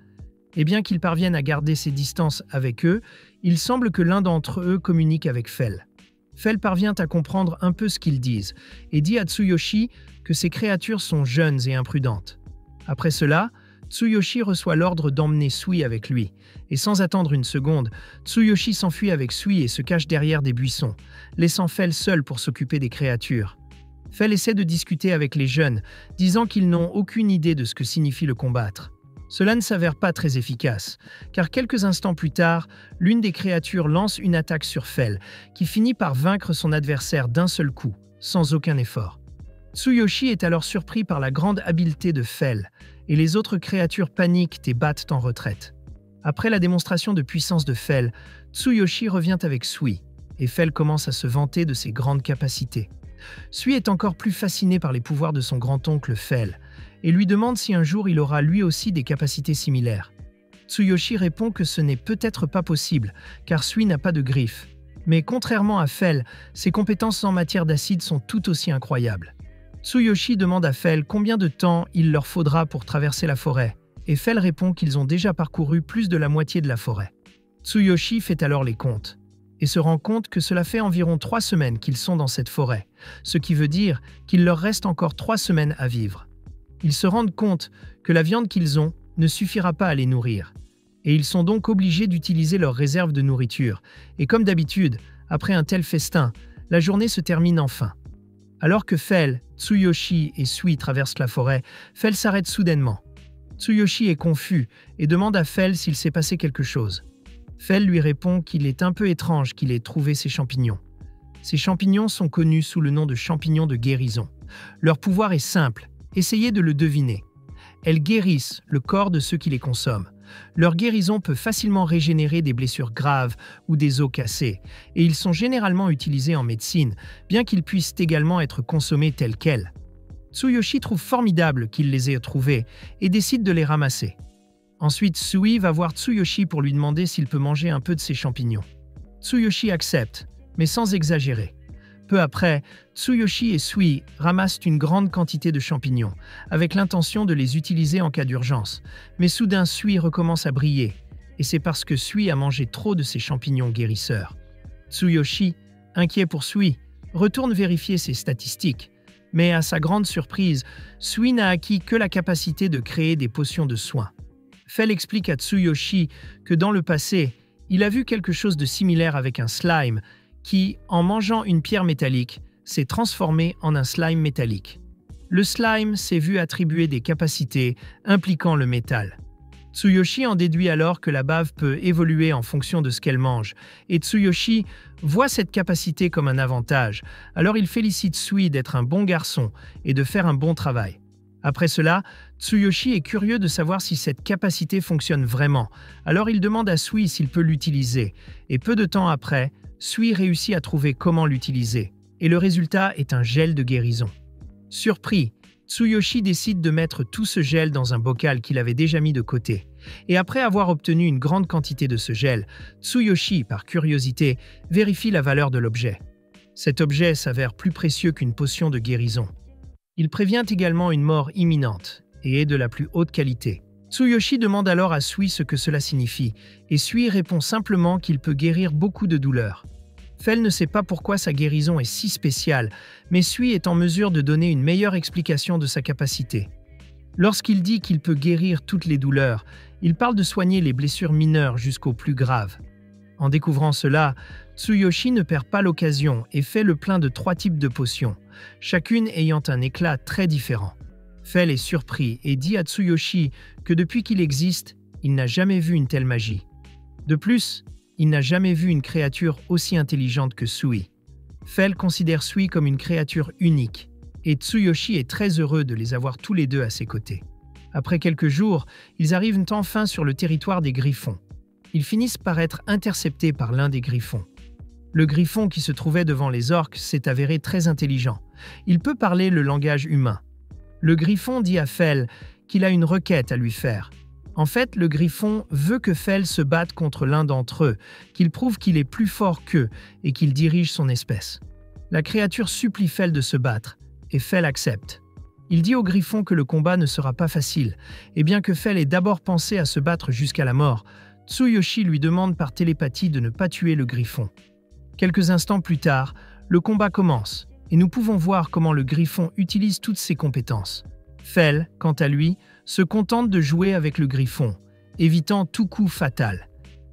et bien qu'il parvienne à garder ses distances avec eux, il semble que l'un d'entre eux communique avec Fel. Fel parvient à comprendre un peu ce qu'ils disent, et dit à Tsuyoshi que ces créatures sont jeunes et imprudentes. Après cela, Tsuyoshi reçoit l'ordre d'emmener Sui avec lui, et sans attendre une seconde, Tsuyoshi s'enfuit avec Sui et se cache derrière des buissons, laissant Fel seul pour s'occuper des créatures. Fel essaie de discuter avec les jeunes, disant qu'ils n'ont aucune idée de ce que signifie le combattre. Cela ne s'avère pas très efficace, car quelques instants plus tard, l'une des créatures lance une attaque sur Fel, qui finit par vaincre son adversaire d'un seul coup, sans aucun effort. Tsuyoshi est alors surpris par la grande habileté de Fel, et les autres créatures paniquent et battent en retraite. Après la démonstration de puissance de Fel, Tsuyoshi revient avec Sui, et Fel commence à se vanter de ses grandes capacités. Sui est encore plus fasciné par les pouvoirs de son grand-oncle Fel, et lui demande si un jour il aura lui aussi des capacités similaires. Tsuyoshi répond que ce n'est peut-être pas possible, car Sui n'a pas de griffes. Mais contrairement à Fel, ses compétences en matière d'acide sont tout aussi incroyables. Tsuyoshi demande à Fel combien de temps il leur faudra pour traverser la forêt, et Fel répond qu'ils ont déjà parcouru plus de la moitié de la forêt. Tsuyoshi fait alors les comptes, et se rend compte que cela fait environ 3 semaines qu'ils sont dans cette forêt, ce qui veut dire qu'il leur reste encore 3 semaines à vivre. Ils se rendent compte que la viande qu'ils ont ne suffira pas à les nourrir, et ils sont donc obligés d'utiliser leurs réserves de nourriture, et comme d'habitude, après un tel festin, la journée se termine enfin. Alors que Fel, Tsuyoshi et Sui traversent la forêt, Fel s'arrête soudainement. Tsuyoshi est confus et demande à Fel s'il s'est passé quelque chose. Fel lui répond qu'il est un peu étrange qu'il ait trouvé ces champignons. Ces champignons sont connus sous le nom de champignons de guérison. Leur pouvoir est simple, essayez de le deviner. Elles guérissent le corps de ceux qui les consomment. Leur guérison peut facilement régénérer des blessures graves ou des os cassés, et ils sont généralement utilisés en médecine, bien qu'ils puissent également être consommés tels quels. Tsuyoshi trouve formidable qu'il les ait trouvés et décide de les ramasser. Ensuite, Sui va voir Tsuyoshi pour lui demander s'il peut manger un peu de ces champignons. Tsuyoshi accepte, mais sans exagérer. Peu après, Tsuyoshi et Sui ramassent une grande quantité de champignons, avec l'intention de les utiliser en cas d'urgence. Mais soudain, Sui recommence à briller, et c'est parce que Sui a mangé trop de ces champignons guérisseurs. Tsuyoshi, inquiet pour Sui, retourne vérifier ses statistiques. Mais à sa grande surprise, Sui n'a acquis que la capacité de créer des potions de soins. Fel explique à Tsuyoshi que dans le passé, il a vu quelque chose de similaire avec un slime qui, en mangeant une pierre métallique, s'est transformé en un slime métallique. Le slime s'est vu attribuer des capacités impliquant le métal. Tsuyoshi en déduit alors que la bave peut évoluer en fonction de ce qu'elle mange, et Tsuyoshi voit cette capacité comme un avantage, alors il félicite Sui d'être un bon garçon et de faire un bon travail. Après cela, Tsuyoshi est curieux de savoir si cette capacité fonctionne vraiment, alors il demande à Sui s'il peut l'utiliser, et peu de temps après, Sui réussit à trouver comment l'utiliser, et le résultat est un gel de guérison. Surpris, Tsuyoshi décide de mettre tout ce gel dans un bocal qu'il avait déjà mis de côté. Et après avoir obtenu une grande quantité de ce gel, Tsuyoshi, par curiosité, vérifie la valeur de l'objet. Cet objet s'avère plus précieux qu'une potion de guérison. Il prévient également une mort imminente et est de la plus haute qualité. Tsuyoshi demande alors à Sui ce que cela signifie, et Sui répond simplement qu'il peut guérir beaucoup de douleurs. Fel ne sait pas pourquoi sa guérison est si spéciale, mais Sui est en mesure de donner une meilleure explication de sa capacité. Lorsqu'il dit qu'il peut guérir toutes les douleurs, il parle de soigner les blessures mineures jusqu'aux plus graves. En découvrant cela, Tsuyoshi ne perd pas l'occasion et fait le plein de 3 types de potions, chacune ayant un éclat très différent. Fel est surpris et dit à Tsuyoshi que depuis qu'il existe, il n'a jamais vu une telle magie. De plus, il n'a jamais vu une créature aussi intelligente que Sui. Fel considère Sui comme une créature unique, et Tsuyoshi est très heureux de les avoir tous les deux à ses côtés. Après quelques jours, ils arrivent enfin sur le territoire des Griffons. Ils finissent par être interceptés par l'un des Griffons. Le Griffon qui se trouvait devant les orques s'est avéré très intelligent. Il peut parler le langage humain. Le Griffon dit à Fel qu'il a une requête à lui faire. En fait, le Griffon veut que Fel se batte contre l'un d'entre eux, qu'il prouve qu'il est plus fort qu'eux et qu'il dirige son espèce. La créature supplie Fel de se battre, et Fel accepte. Il dit au Griffon que le combat ne sera pas facile, et bien que Fel ait d'abord pensé à se battre jusqu'à la mort, Tsuyoshi lui demande par télépathie de ne pas tuer le Griffon. Quelques instants plus tard, le combat commence, et nous pouvons voir comment le Griffon utilise toutes ses compétences. Fel, quant à lui, se contente de jouer avec le Griffon, évitant tout coup fatal.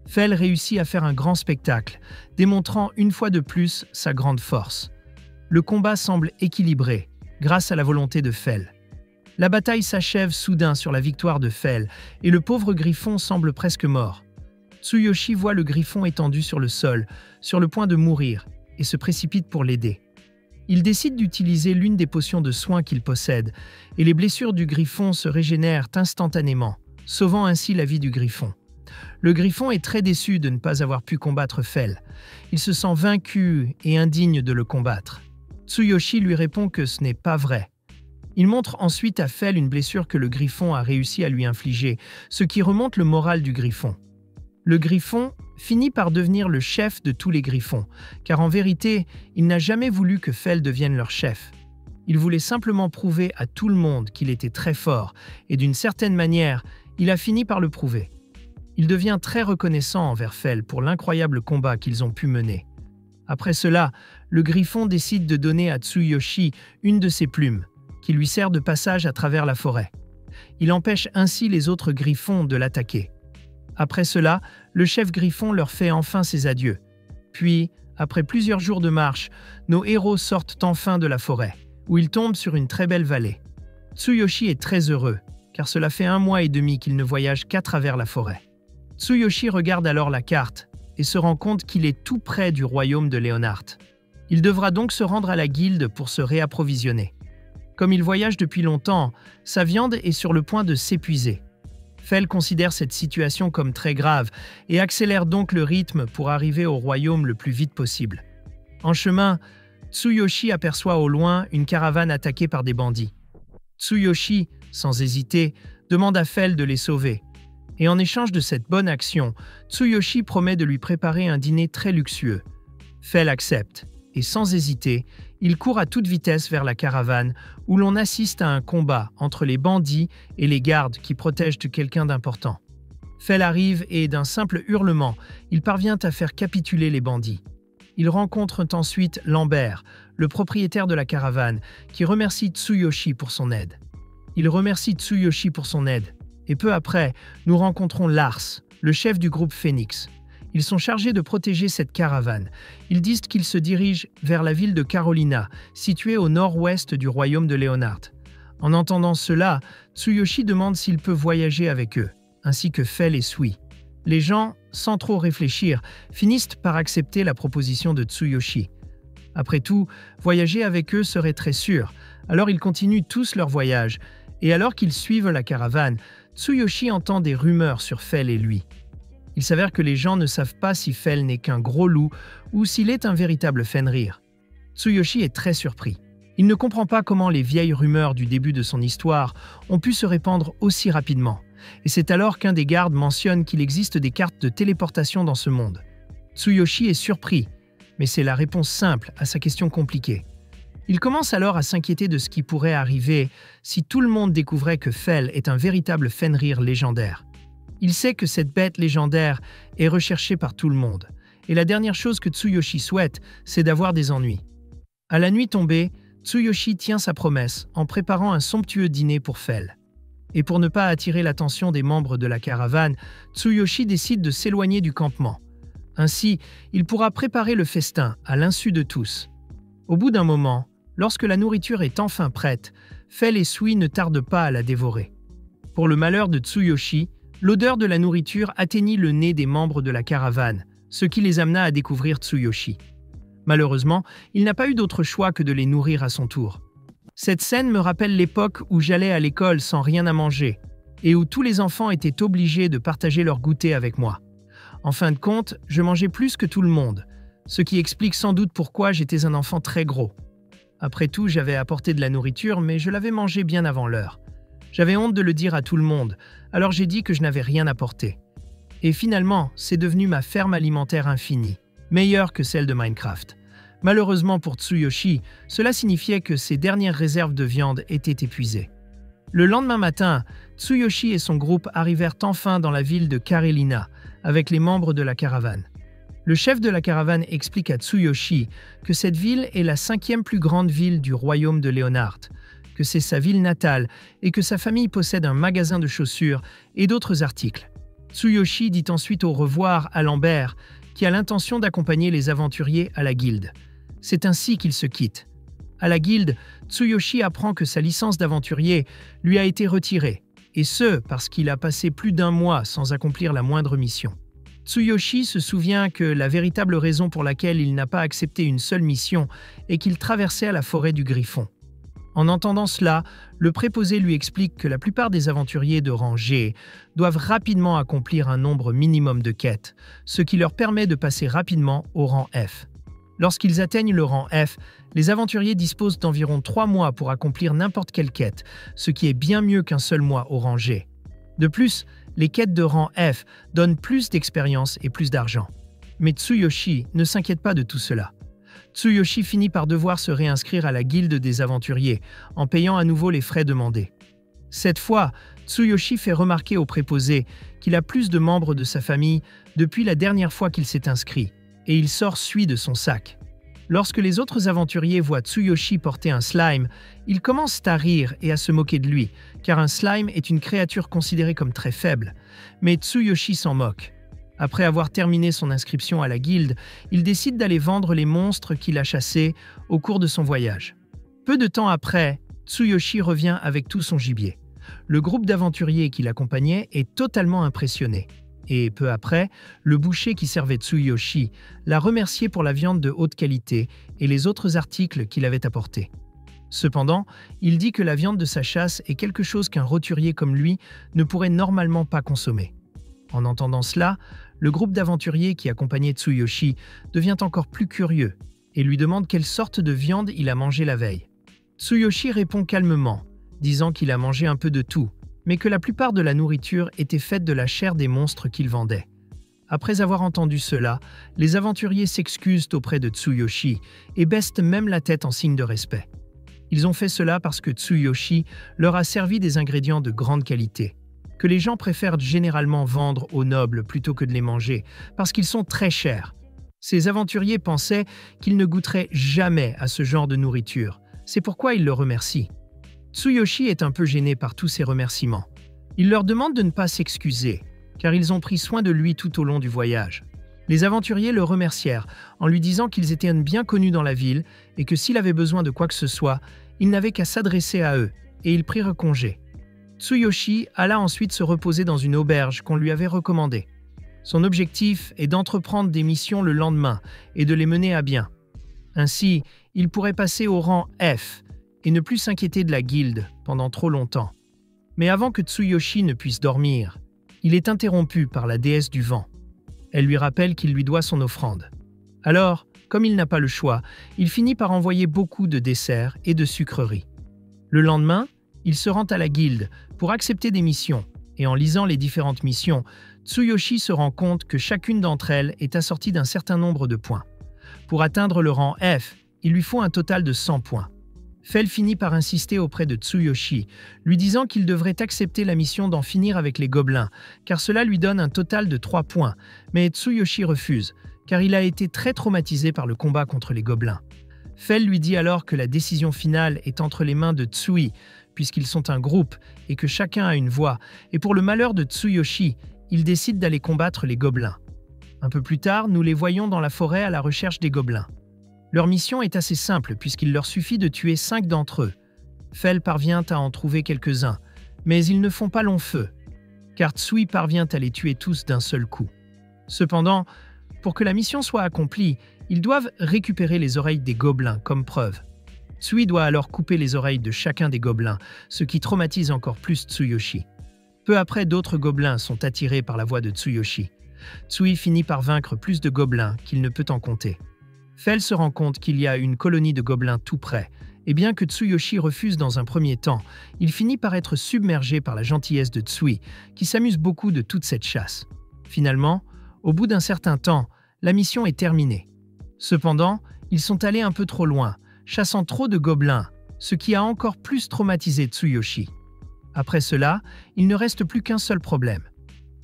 Fel réussit à faire un grand spectacle, démontrant une fois de plus sa grande force. Le combat semble équilibré, grâce à la volonté de Fel. La bataille s'achève soudain sur la victoire de Fel, et le pauvre Griffon semble presque mort. Tsuyoshi voit le Griffon étendu sur le sol, sur le point de mourir, et se précipite pour l'aider. Il décide d'utiliser l'une des potions de soins qu'il possède, et les blessures du Griffon se régénèrent instantanément, sauvant ainsi la vie du Griffon. Le Griffon est très déçu de ne pas avoir pu combattre Fel. Il se sent vaincu et indigne de le combattre. Tsuyoshi lui répond que ce n'est pas vrai. Il montre ensuite à Fel une blessure que le Griffon a réussi à lui infliger, ce qui remonte le moral du Griffon. Le Griffon finit par devenir le chef de tous les Griffons, car en vérité, il n'a jamais voulu que Fel devienne leur chef. Il voulait simplement prouver à tout le monde qu'il était très fort, et d'une certaine manière, il a fini par le prouver. Il devient très reconnaissant envers Fel pour l'incroyable combat qu'ils ont pu mener. Après cela, le Griffon décide de donner à Tsuyoshi une de ses plumes, qui lui sert de passage à travers la forêt. Il empêche ainsi les autres Griffons de l'attaquer. Après cela, le chef Griffon leur fait enfin ses adieux. Puis, après plusieurs jours de marche, nos héros sortent enfin de la forêt, où ils tombent sur une très belle vallée. Tsuyoshi est très heureux, car cela fait 1 mois et demi qu'il ne voyage qu'à travers la forêt. Tsuyoshi regarde alors la carte et se rend compte qu'il est tout près du royaume de Leonhardt. Il devra donc se rendre à la guilde pour se réapprovisionner. Comme il voyage depuis longtemps, sa viande est sur le point de s'épuiser. Fel considère cette situation comme très grave et accélère donc le rythme pour arriver au royaume le plus vite possible. En chemin, Tsuyoshi aperçoit au loin une caravane attaquée par des bandits. Tsuyoshi, sans hésiter, demande à Fel de les sauver. Et en échange de cette bonne action, Tsuyoshi promet de lui préparer un dîner très luxueux. Fel accepte, et sans hésiter, il court à toute vitesse vers la caravane où l'on assiste à un combat entre les bandits et les gardes qui protègent quelqu'un d'important. Fell arrive et, d'un simple hurlement, il parvient à faire capituler les bandits. Ils rencontrent ensuite Lambert, le propriétaire de la caravane, qui remercie Tsuyoshi pour son aide. Il remercie Tsuyoshi pour son aide, et peu après, nous rencontrons Lars, le chef du groupe Phoenix. Ils sont chargés de protéger cette caravane. Ils disent qu'ils se dirigent vers la ville de Carolina, située au nord-ouest du royaume de Leonard. En entendant cela, Tsuyoshi demande s'il peut voyager avec eux, ainsi que Fell et Sui. Les gens, sans trop réfléchir, finissent par accepter la proposition de Tsuyoshi. Après tout, voyager avec eux serait très sûr, alors ils continuent tous leur voyage, et alors qu'ils suivent la caravane, Tsuyoshi entend des rumeurs sur Fell et lui. Il s'avère que les gens ne savent pas si Fell n'est qu'un gros loup ou s'il est un véritable Fenrir. Tsuyoshi est très surpris. Il ne comprend pas comment les vieilles rumeurs du début de son histoire ont pu se répandre aussi rapidement. Et c'est alors qu'un des gardes mentionne qu'il existe des cartes de téléportation dans ce monde. Tsuyoshi est surpris, mais c'est la réponse simple à sa question compliquée. Il commence alors à s'inquiéter de ce qui pourrait arriver si tout le monde découvrait que Fell est un véritable Fenrir légendaire. Il sait que cette bête légendaire est recherchée par tout le monde, et la dernière chose que Tsuyoshi souhaite, c'est d'avoir des ennuis. À la nuit tombée, Tsuyoshi tient sa promesse en préparant un somptueux dîner pour Fell. Et pour ne pas attirer l'attention des membres de la caravane, Tsuyoshi décide de s'éloigner du campement. Ainsi, il pourra préparer le festin à l'insu de tous. Au bout d'un moment, lorsque la nourriture est enfin prête, Fell et Sui ne tardent pas à la dévorer. Pour le malheur de Tsuyoshi, l'odeur de la nourriture atteignit le nez des membres de la caravane, ce qui les amena à découvrir Tsuyoshi. Malheureusement, il n'a pas eu d'autre choix que de les nourrir à son tour. Cette scène me rappelle l'époque où j'allais à l'école sans rien à manger, et où tous les enfants étaient obligés de partager leur goûter avec moi. En fin de compte, je mangeais plus que tout le monde, ce qui explique sans doute pourquoi j'étais un enfant très gros. Après tout, j'avais apporté de la nourriture, mais je l'avais mangée bien avant l'heure. J'avais honte de le dire à tout le monde, alors j'ai dit que je n'avais rien apporté. Et finalement, c'est devenu ma ferme alimentaire infinie, meilleure que celle de Minecraft. Malheureusement pour Tsuyoshi, cela signifiait que ses dernières réserves de viande étaient épuisées. Le lendemain matin, Tsuyoshi et son groupe arrivèrent enfin dans la ville de Karelina, avec les membres de la caravane. Le chef de la caravane explique à Tsuyoshi que cette ville est la 5e plus grande ville du royaume de Leonard, que c'est sa ville natale et que sa famille possède un magasin de chaussures et d'autres articles. Tsuyoshi dit ensuite au revoir à Lambert, qui a l'intention d'accompagner les aventuriers à la guilde. C'est ainsi qu'ils se quittent. À la guilde, Tsuyoshi apprend que sa licence d'aventurier lui a été retirée, et ce, parce qu'il a passé plus d'1 mois sans accomplir la moindre mission. Tsuyoshi se souvient que la véritable raison pour laquelle il n'a pas accepté une seule mission est qu'il traversait la forêt du Griffon. En entendant cela, le préposé lui explique que la plupart des aventuriers de rang G doivent rapidement accomplir un nombre minimum de quêtes, ce qui leur permet de passer rapidement au rang F. Lorsqu'ils atteignent le rang F, les aventuriers disposent d'environ 3 mois pour accomplir n'importe quelle quête, ce qui est bien mieux qu'un seul mois au rang G. De plus, les quêtes de rang F donnent plus d'expérience et plus d'argent. Mais Tsuyoshi ne s'inquiète pas de tout cela. Tsuyoshi finit par devoir se réinscrire à la guilde des aventuriers, en payant à nouveau les frais demandés. Cette fois, Tsuyoshi fait remarquer au préposé qu'il a plus de membres de sa famille depuis la dernière fois qu'il s'est inscrit, et il sort Sui de son sac. Lorsque les autres aventuriers voient Tsuyoshi porter un slime, ils commencent à rire et à se moquer de lui, car un slime est une créature considérée comme très faible. Mais Tsuyoshi s'en moque. Après avoir terminé son inscription à la guilde, il décide d'aller vendre les monstres qu'il a chassés au cours de son voyage. Peu de temps après, Tsuyoshi revient avec tout son gibier. Le groupe d'aventuriers qui l'accompagnait est totalement impressionné. Et peu après, le boucher qui servait Tsuyoshi l'a remercié pour la viande de haute qualité et les autres articles qu'il avait apportés. Cependant, il dit que la viande de sa chasse est quelque chose qu'un roturier comme lui ne pourrait normalement pas consommer. En entendant cela, le groupe d'aventuriers qui accompagnait Tsuyoshi devient encore plus curieux et lui demande quelle sorte de viande il a mangé la veille. Tsuyoshi répond calmement, disant qu'il a mangé un peu de tout, mais que la plupart de la nourriture était faite de la chair des monstres qu'il vendait. Après avoir entendu cela, les aventuriers s'excusent auprès de Tsuyoshi et baissent même la tête en signe de respect. Ils ont fait cela parce que Tsuyoshi leur a servi des ingrédients de grande qualité, que les gens préfèrent généralement vendre aux nobles plutôt que de les manger, parce qu'ils sont très chers. Ces aventuriers pensaient qu'ils ne goûteraient jamais à ce genre de nourriture. C'est pourquoi ils le remercient. Tsuyoshi est un peu gêné par tous ces remerciements. Il leur demande de ne pas s'excuser, car ils ont pris soin de lui tout au long du voyage. Les aventuriers le remercièrent en lui disant qu'ils étaient bien connus dans la ville et que s'il avait besoin de quoi que ce soit, il n'avait qu'à s'adresser à eux, et ils prirent congé. Tsuyoshi alla ensuite se reposer dans une auberge qu'on lui avait recommandée. Son objectif est d'entreprendre des missions le lendemain et de les mener à bien. Ainsi, il pourrait passer au rang F et ne plus s'inquiéter de la guilde pendant trop longtemps. Mais avant que Tsuyoshi ne puisse dormir, il est interrompu par la déesse du vent. Elle lui rappelle qu'il lui doit son offrande. Alors, comme il n'a pas le choix, il finit par envoyer beaucoup de desserts et de sucreries. Le lendemain, il se rend à la guilde pour accepter des missions, et en lisant les différentes missions, Tsuyoshi se rend compte que chacune d'entre elles est assortie d'un certain nombre de points. Pour atteindre le rang F, il lui faut un total de 100 points. Fel finit par insister auprès de Tsuyoshi, lui disant qu'il devrait accepter la mission d'en finir avec les gobelins, car cela lui donne un total de 3 points, mais Tsuyoshi refuse, car il a été très traumatisé par le combat contre les gobelins. Fel lui dit alors que la décision finale est entre les mains de Tsui, puisqu'ils sont un groupe et que chacun a une voix, et pour le malheur de Tsuyoshi, il décide d'aller combattre les gobelins. Un peu plus tard, nous les voyons dans la forêt à la recherche des gobelins. Leur mission est assez simple puisqu'il leur suffit de tuer 5 d'entre eux. Fel parvient à en trouver quelques-uns, mais ils ne font pas long feu, car Tsui parvient à les tuer tous d'un seul coup. Cependant, pour que la mission soit accomplie, ils doivent récupérer les oreilles des gobelins comme preuve. Tsui doit alors couper les oreilles de chacun des gobelins, ce qui traumatise encore plus Tsuyoshi. Peu après, d'autres gobelins sont attirés par la voix de Tsuyoshi. Tsui finit par vaincre plus de gobelins qu'il ne peut en compter. Fel se rend compte qu'il y a une colonie de gobelins tout près, et bien que Tsuyoshi refuse dans un premier temps, il finit par être submergé par la gentillesse de Tsui, qui s'amuse beaucoup de toute cette chasse. Finalement, au bout d'un certain temps, la mission est terminée. Cependant, ils sont allés un peu trop loin, chassant trop de gobelins, ce qui a encore plus traumatisé Tsuyoshi. Après cela, il ne reste plus qu'un seul problème.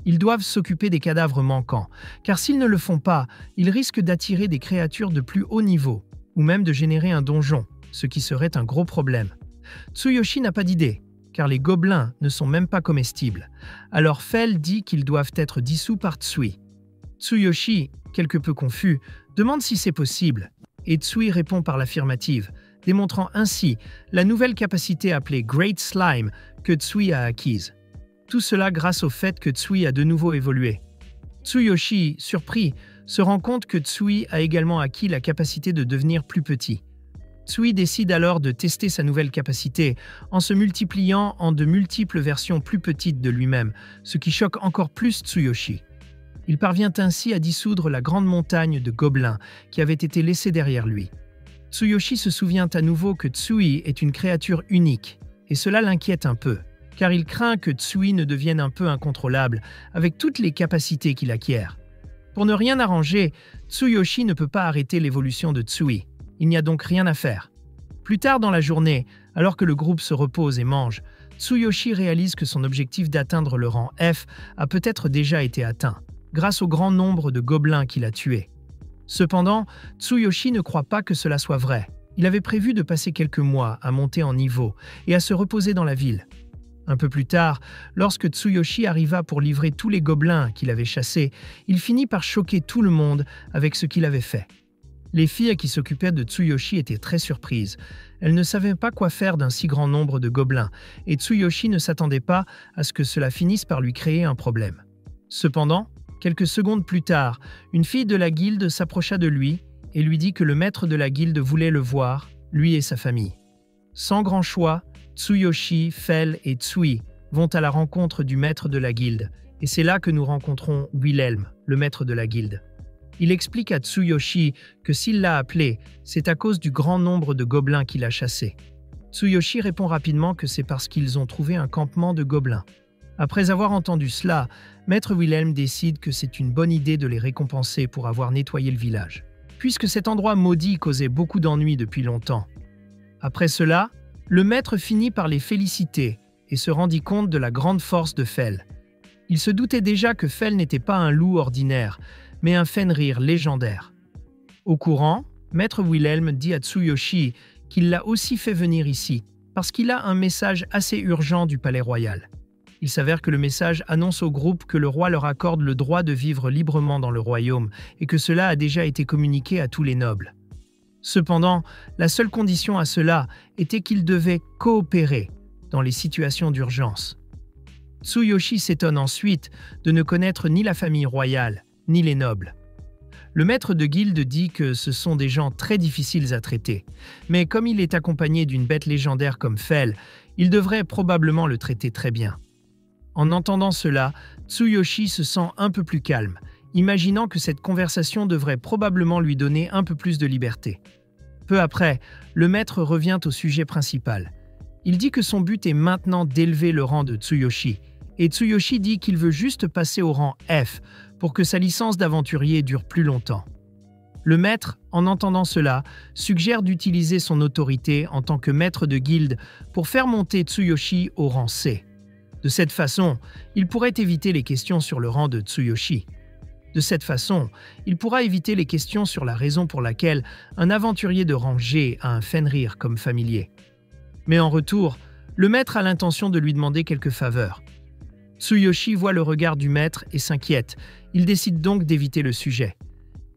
Ils doivent s'occuper des cadavres manquants, car s'ils ne le font pas, ils risquent d'attirer des créatures de plus haut niveau, ou même de générer un donjon, ce qui serait un gros problème. Tsuyoshi n'a pas d'idée, car les gobelins ne sont même pas comestibles. Alors Fel dit qu'ils doivent être dissous par Tsui. Tsuyoshi, quelque peu confus, demande si c'est possible, et Tsui répond par l'affirmative, démontrant ainsi la nouvelle capacité appelée Great Slime que Tsui a acquise. Tout cela grâce au fait que Tsui a de nouveau évolué. Tsuyoshi, surpris, se rend compte que Tsui a également acquis la capacité de devenir plus petit. Tsui décide alors de tester sa nouvelle capacité en se multipliant en de multiples versions plus petites de lui-même, ce qui choque encore plus Tsuyoshi. Il parvient ainsi à dissoudre la grande montagne de gobelins qui avait été laissée derrière lui. Tsuyoshi se souvient à nouveau que Tsui est une créature unique, et cela l'inquiète un peu, car il craint que Tsui ne devienne un peu incontrôlable avec toutes les capacités qu'il acquiert. Pour ne rien arranger, Tsuyoshi ne peut pas arrêter l'évolution de Tsui. Il n'y a donc rien à faire. Plus tard dans la journée, alors que le groupe se repose et mange, Tsuyoshi réalise que son objectif d'atteindre le rang F a peut-être déjà été atteint, grâce au grand nombre de gobelins qu'il a tués. Cependant, Tsuyoshi ne croit pas que cela soit vrai. Il avait prévu de passer quelques mois à monter en niveau et à se reposer dans la ville. Un peu plus tard, lorsque Tsuyoshi arriva pour livrer tous les gobelins qu'il avait chassés, il finit par choquer tout le monde avec ce qu'il avait fait. Les filles qui s'occupaient de Tsuyoshi étaient très surprises. Elles ne savaient pas quoi faire d'un si grand nombre de gobelins, et Tsuyoshi ne s'attendait pas à ce que cela finisse par lui créer un problème. Cependant, quelques secondes plus tard, une fille de la guilde s'approcha de lui et lui dit que le maître de la guilde voulait le voir, lui et sa famille. Sans grand choix, Tsuyoshi, Fel et Tsui vont à la rencontre du maître de la guilde, et c'est là que nous rencontrons Wilhelm, le maître de la guilde. Il explique à Tsuyoshi que s'il l'a appelé, c'est à cause du grand nombre de gobelins qu'il a chassés. Tsuyoshi répond rapidement que c'est parce qu'ils ont trouvé un campement de gobelins. Après avoir entendu cela, Maître Wilhelm décide que c'est une bonne idée de les récompenser pour avoir nettoyé le village, puisque cet endroit maudit causait beaucoup d'ennuis depuis longtemps. Après cela, le maître finit par les féliciter et se rendit compte de la grande force de Fell. Il se doutait déjà que Fell n'était pas un loup ordinaire, mais un Fenrir légendaire. Au courant, Maître Wilhelm dit à Tsuyoshi qu'il l'a aussi fait venir ici, parce qu'il a un message assez urgent du palais royal. Il s'avère que le message annonce au groupe que le roi leur accorde le droit de vivre librement dans le royaume et que cela a déjà été communiqué à tous les nobles. Cependant, la seule condition à cela était qu'ils devaient coopérer dans les situations d'urgence. Tsuyoshi s'étonne ensuite de ne connaître ni la famille royale, ni les nobles. Le maître de guilde dit que ce sont des gens très difficiles à traiter, mais comme il est accompagné d'une bête légendaire comme Fell, il devrait probablement le traiter très bien. En entendant cela, Tsuyoshi se sent un peu plus calme, imaginant que cette conversation devrait probablement lui donner un peu plus de liberté. Peu après, le maître revient au sujet principal. Il dit que son but est maintenant d'élever le rang de Tsuyoshi, et Tsuyoshi dit qu'il veut juste passer au rang F pour que sa licence d'aventurier dure plus longtemps. Le maître, en entendant cela, suggère d'utiliser son autorité en tant que maître de guilde pour faire monter Tsuyoshi au rang C. De cette façon, il pourrait éviter les questions sur le rang de Tsuyoshi. De cette façon, il pourra éviter les questions sur la raison pour laquelle un aventurier de rang G a un Fenrir comme familier. Mais en retour, le maître a l'intention de lui demander quelques faveurs. Tsuyoshi voit le regard du maître et s'inquiète. Il décide donc d'éviter le sujet.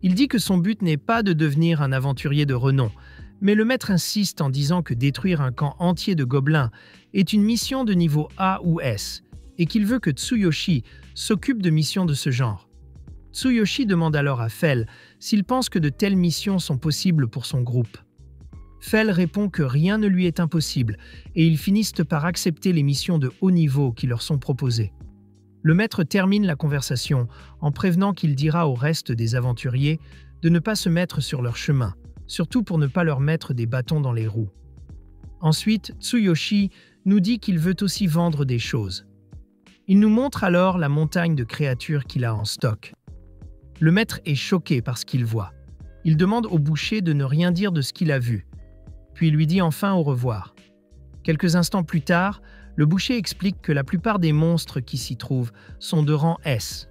Il dit que son but n'est pas de devenir un aventurier de renom, mais le maître insiste en disant que détruire un camp entier de gobelins est une mission de niveau A ou S, et qu'il veut que Tsuyoshi s'occupe de missions de ce genre. Tsuyoshi demande alors à Fell s'il pense que de telles missions sont possibles pour son groupe. Fell répond que rien ne lui est impossible, et ils finissent par accepter les missions de haut niveau qui leur sont proposées. Le maître termine la conversation en prévenant qu'il dira au reste des aventuriers de ne pas se mettre sur leur chemin, surtout pour ne pas leur mettre des bâtons dans les roues. Ensuite, Tsuyoshi nous dit qu'il veut aussi vendre des choses. Il nous montre alors la montagne de créatures qu'il a en stock. Le maître est choqué par ce qu'il voit. Il demande au boucher de ne rien dire de ce qu'il a vu, puis lui dit enfin au revoir. Quelques instants plus tard, le boucher explique que la plupart des monstres qui s'y trouvent sont de rang S.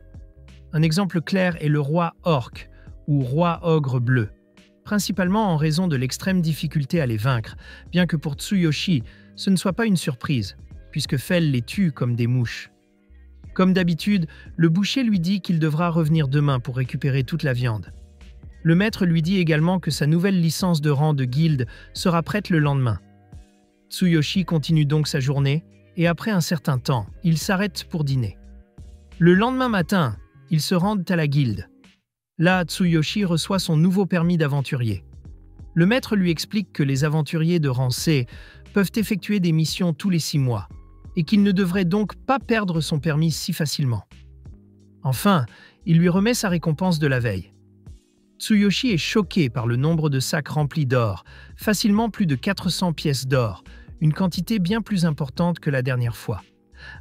Un exemple clair est le roi orc ou roi ogre bleu, principalement en raison de l'extrême difficulté à les vaincre, bien que pour Tsuyoshi, ce ne soit pas une surprise, puisque Fell les tue comme des mouches. Comme d'habitude, le boucher lui dit qu'il devra revenir demain pour récupérer toute la viande. Le maître lui dit également que sa nouvelle licence de rang de guilde sera prête le lendemain. Tsuyoshi continue donc sa journée, et après un certain temps, il s'arrête pour dîner. Le lendemain matin, ils se rendent à la guilde. Là, Tsuyoshi reçoit son nouveau permis d'aventurier. Le maître lui explique que les aventuriers de rang C peuvent effectuer des missions tous les 6 mois, et qu'il ne devrait donc pas perdre son permis si facilement. Enfin, il lui remet sa récompense de la veille. Tsuyoshi est choqué par le nombre de sacs remplis d'or, facilement plus de 400 pièces d'or, une quantité bien plus importante que la dernière fois.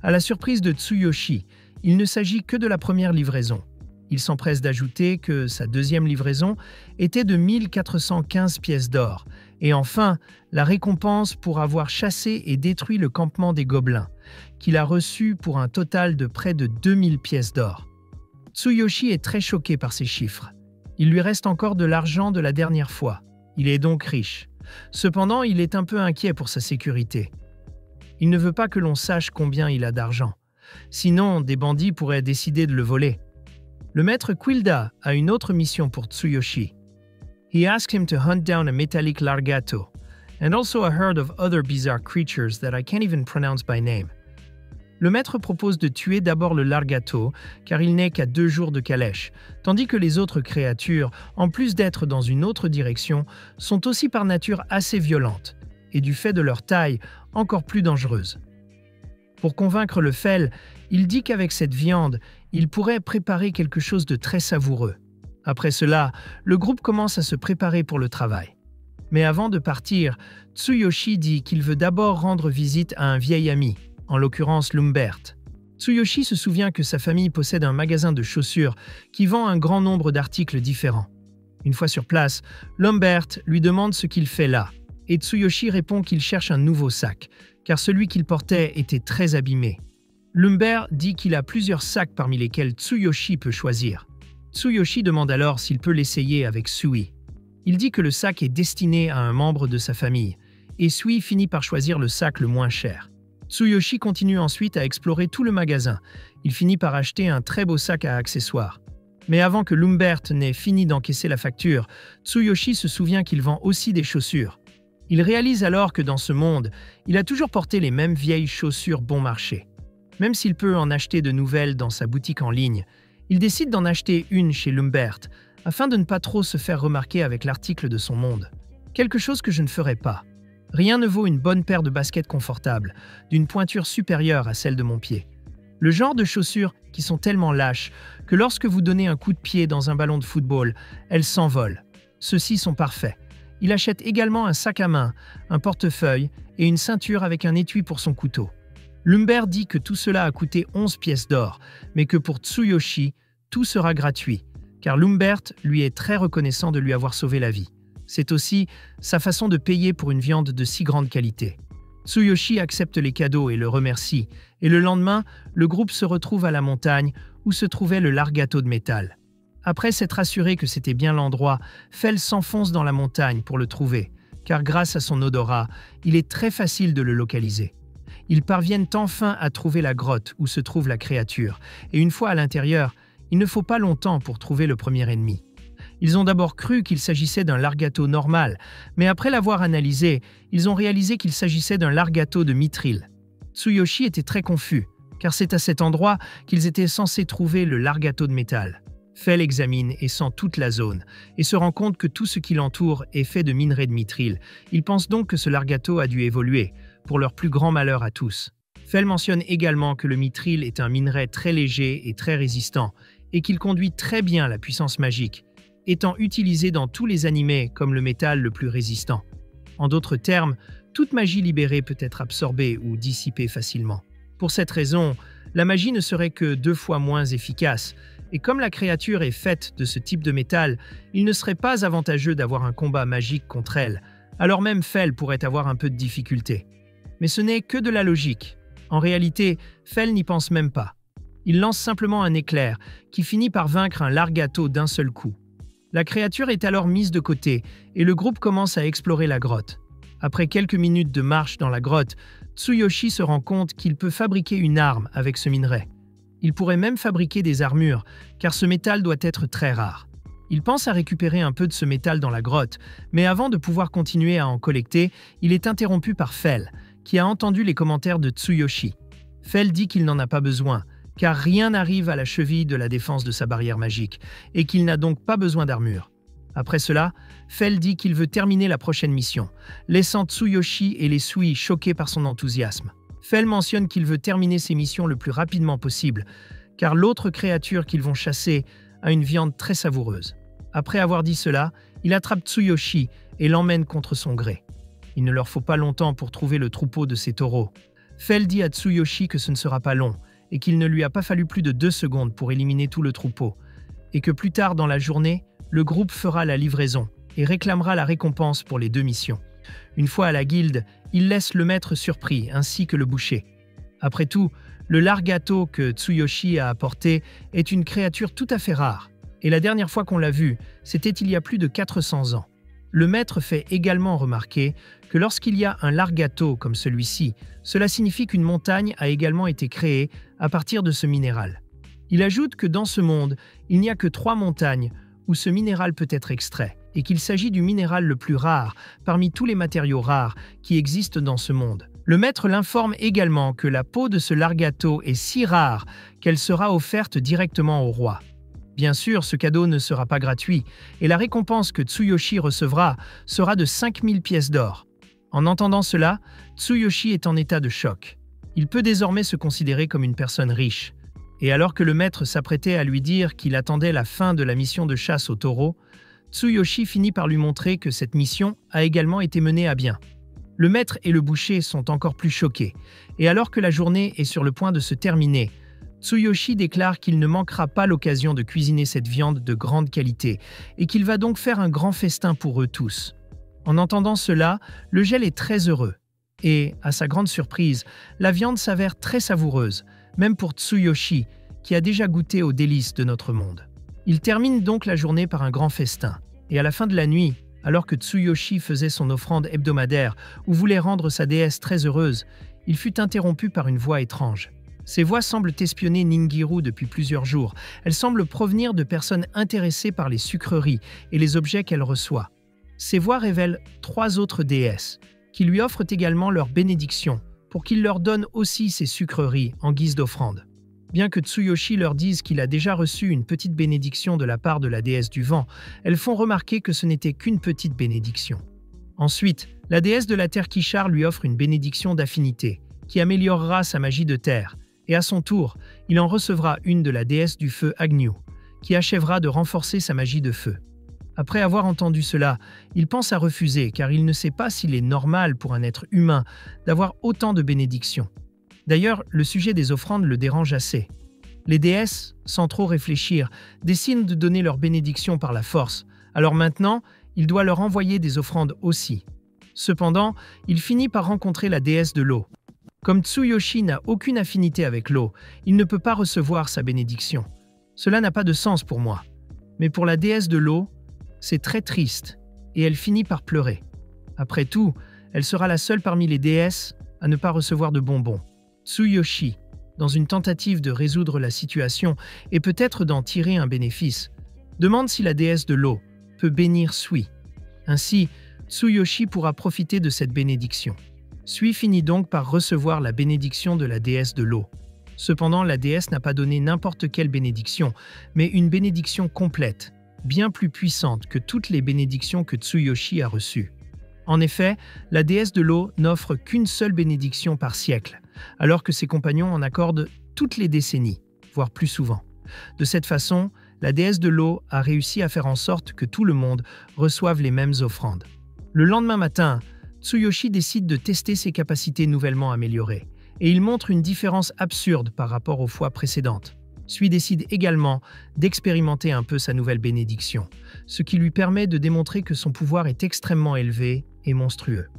À la surprise de Tsuyoshi, il ne s'agit que de la première livraison. Il s'empresse d'ajouter que sa deuxième livraison était de 1415 pièces d'or. Et enfin, la récompense pour avoir chassé et détruit le campement des gobelins, qu'il a reçu pour un total de près de 2000 pièces d'or. Tsuyoshi est très choqué par ces chiffres. Il lui reste encore de l'argent de la dernière fois. Il est donc riche. Cependant, il est un peu inquiet pour sa sécurité. Il ne veut pas que l'on sache combien il a d'argent. Sinon, des bandits pourraient décider de le voler. Le maître Quilda a une autre mission pour Tsuyoshi. He asks him to hunt down a metallic largato, and also a herd of other bizarre creatures that I can't even pronounce by name. Le maître propose de tuer d'abord le largato, car il n'est qu'à 2 jours de calèche, tandis que les autres créatures, en plus d'être dans une autre direction, sont aussi par nature assez violentes, et du fait de leur taille, encore plus dangereuses. Pour convaincre le Fell, il dit qu'avec cette viande, il pourrait préparer quelque chose de très savoureux. Après cela, le groupe commence à se préparer pour le travail. Mais avant de partir, Tsuyoshi dit qu'il veut d'abord rendre visite à un vieil ami, en l'occurrence Lumbert. Tsuyoshi se souvient que sa famille possède un magasin de chaussures qui vend un grand nombre d'articles différents. Une fois sur place, Lumbert lui demande ce qu'il fait là, et Tsuyoshi répond qu'il cherche un nouveau sac, car celui qu'il portait était très abîmé. Lumbert dit qu'il a plusieurs sacs parmi lesquels Tsuyoshi peut choisir. Tsuyoshi demande alors s'il peut l'essayer avec Sui. Il dit que le sac est destiné à un membre de sa famille, et Sui finit par choisir le sac le moins cher. Tsuyoshi continue ensuite à explorer tout le magasin. Il finit par acheter un très beau sac à accessoires. Mais avant que Lumbert n'ait fini d'encaisser la facture, Tsuyoshi se souvient qu'il vend aussi des chaussures. Il réalise alors que dans ce monde, il a toujours porté les mêmes vieilles chaussures bon marché. Même s'il peut en acheter de nouvelles dans sa boutique en ligne, il décide d'en acheter une chez Lumbert, afin de ne pas trop se faire remarquer avec l'article de son monde. Quelque chose que je ne ferai pas. Rien ne vaut une bonne paire de baskets confortables, d'une pointure supérieure à celle de mon pied. Le genre de chaussures qui sont tellement lâches que lorsque vous donnez un coup de pied dans un ballon de football, elles s'envolent. Ceux-ci sont parfaits. Il achète également un sac à main, un portefeuille et une ceinture avec un étui pour son couteau. Lumbert dit que tout cela a coûté 11 pièces d'or, mais que pour Tsuyoshi, tout sera gratuit, car Lumbert lui est très reconnaissant de lui avoir sauvé la vie. C'est aussi sa façon de payer pour une viande de si grande qualité. Tsuyoshi accepte les cadeaux et le remercie, et le lendemain, le groupe se retrouve à la montagne où se trouvait le largato de métal. Après s'être assuré que c'était bien l'endroit, Fell s'enfonce dans la montagne pour le trouver, car grâce à son odorat, il est très facile de le localiser. Ils parviennent enfin à trouver la grotte où se trouve la créature, et une fois à l'intérieur, il ne faut pas longtemps pour trouver le premier ennemi. Ils ont d'abord cru qu'il s'agissait d'un largato normal, mais après l'avoir analysé, ils ont réalisé qu'il s'agissait d'un largato de mithril. Tsuyoshi était très confus, car c'est à cet endroit qu'ils étaient censés trouver le largato de métal. Fell examine et sent toute la zone, et se rend compte que tout ce qui l'entoure est fait de minerai de mithril. Il pense donc que ce largato a dû évoluer, pour leur plus grand malheur à tous. Fell mentionne également que le mithril est un minerai très léger et très résistant, et qu'il conduit très bien la puissance magique, étant utilisé dans tous les animés comme le métal le plus résistant. En d'autres termes, toute magie libérée peut être absorbée ou dissipée facilement. Pour cette raison, la magie ne serait que 2 fois moins efficace, et comme la créature est faite de ce type de métal, il ne serait pas avantageux d'avoir un combat magique contre elle, alors même Fell pourrait avoir un peu de difficulté. Mais ce n'est que de la logique. En réalité, Fell n'y pense même pas. Il lance simplement un éclair qui finit par vaincre un largato d'un seul coup. La créature est alors mise de côté et le groupe commence à explorer la grotte. Après quelques minutes de marche dans la grotte, Tsuyoshi se rend compte qu'il peut fabriquer une arme avec ce minerai. Il pourrait même fabriquer des armures, car ce métal doit être très rare. Il pense à récupérer un peu de ce métal dans la grotte, mais avant de pouvoir continuer à en collecter, il est interrompu par Fell, qui a entendu les commentaires de Tsuyoshi. Fell dit qu'il n'en a pas besoin, car rien n'arrive à la cheville de la défense de sa barrière magique, et qu'il n'a donc pas besoin d'armure. Après cela, Fell dit qu'il veut terminer la prochaine mission, laissant Tsuyoshi et les Sui choqués par son enthousiasme. Fell mentionne qu'il veut terminer ses missions le plus rapidement possible, car l'autre créature qu'ils vont chasser a une viande très savoureuse. Après avoir dit cela, il attrape Tsuyoshi et l'emmène contre son gré. Il ne leur faut pas longtemps pour trouver le troupeau de ces taureaux. Fell dit à Tsuyoshi que ce ne sera pas long, et qu'il ne lui a pas fallu plus de 2 secondes pour éliminer tout le troupeau, et que plus tard dans la journée, le groupe fera la livraison et réclamera la récompense pour les 2 missions. Une fois à la guilde, il laisse le maître surpris ainsi que le boucher. Après tout, le largato que Tsuyoshi a apporté est une créature tout à fait rare, et la dernière fois qu'on l'a vu, c'était il y a plus de 400 ans. Le maître fait également remarquer que lorsqu'il y a un largato comme celui-ci, cela signifie qu'une montagne a également été créée à partir de ce minéral. Il ajoute que dans ce monde, il n'y a que 3 montagnes où ce minéral peut être extrait, et qu'il s'agit du minéral le plus rare parmi tous les matériaux rares qui existent dans ce monde. Le maître l'informe également que la peau de ce largato est si rare qu'elle sera offerte directement au roi. Bien sûr, ce cadeau ne sera pas gratuit, et la récompense que Tsuyoshi recevra sera de 5000 pièces d'or. En entendant cela, Tsuyoshi est en état de choc. Il peut désormais se considérer comme une personne riche. Et alors que le maître s'apprêtait à lui dire qu'il attendait la fin de la mission de chasse au taureau, Tsuyoshi finit par lui montrer que cette mission a également été menée à bien. Le maître et le boucher sont encore plus choqués, et alors que la journée est sur le point de se terminer, Tsuyoshi déclare qu'il ne manquera pas l'occasion de cuisiner cette viande de grande qualité et qu'il va donc faire un grand festin pour eux tous. En entendant cela, le gel est très heureux. Et, à sa grande surprise, la viande s'avère très savoureuse, même pour Tsuyoshi, qui a déjà goûté aux délices de notre monde. Il termine donc la journée par un grand festin. Et à la fin de la nuit, alors que Tsuyoshi faisait son offrande hebdomadaire ou voulait rendre sa déesse très heureuse, il fut interrompu par une voix étrange. Ces voix semblent espionner Ningiru depuis plusieurs jours. Elles semblent provenir de personnes intéressées par les sucreries et les objets qu'elle reçoit. Ces voix révèlent 3 autres déesses, qui lui offrent également leur bénédiction pour qu'il leur donne aussi ces sucreries en guise d'offrande. Bien que Tsuyoshi leur dise qu'il a déjà reçu une petite bénédiction de la part de la déesse du vent, elles font remarquer que ce n'était qu'une petite bénédiction. Ensuite, la déesse de la terre Kishar lui offre une bénédiction d'affinité, qui améliorera sa magie de terre, et à son tour, il en recevra une de la déesse du feu Agnew, qui achèvera de renforcer sa magie de feu. Après avoir entendu cela, il pense à refuser car il ne sait pas s'il est normal pour un être humain d'avoir autant de bénédictions. D'ailleurs, le sujet des offrandes le dérange assez. Les déesses, sans trop réfléchir, décident de donner leur bénédiction par la force, alors maintenant, il doit leur envoyer des offrandes aussi. Cependant, il finit par rencontrer la déesse de l'eau. Comme Tsuyoshi n'a aucune affinité avec l'eau, il ne peut pas recevoir sa bénédiction. Cela n'a pas de sens pour moi. Mais pour la déesse de l'eau, c'est très triste, et elle finit par pleurer. Après tout, elle sera la seule parmi les déesses à ne pas recevoir de bonbons. Tsuyoshi, dans une tentative de résoudre la situation et peut-être d'en tirer un bénéfice, demande si la déesse de l'eau peut bénir Sui. Ainsi, Tsuyoshi pourra profiter de cette bénédiction. Sui finit donc par recevoir la bénédiction de la déesse de l'eau. Cependant, la déesse n'a pas donné n'importe quelle bénédiction, mais une bénédiction complète, bien plus puissante que toutes les bénédictions que Tsuyoshi a reçues. En effet, la déesse de l'eau n'offre qu'une seule bénédiction par siècle, alors que ses compagnons en accordent toutes les décennies, voire plus souvent. De cette façon, la déesse de l'eau a réussi à faire en sorte que tout le monde reçoive les mêmes offrandes. Le lendemain matin, Tsuyoshi décide de tester ses capacités nouvellement améliorées, et il montre une différence absurde par rapport aux fois précédentes. Sui décide également d'expérimenter un peu sa nouvelle bénédiction, ce qui lui permet de démontrer que son pouvoir est extrêmement élevé et monstrueux.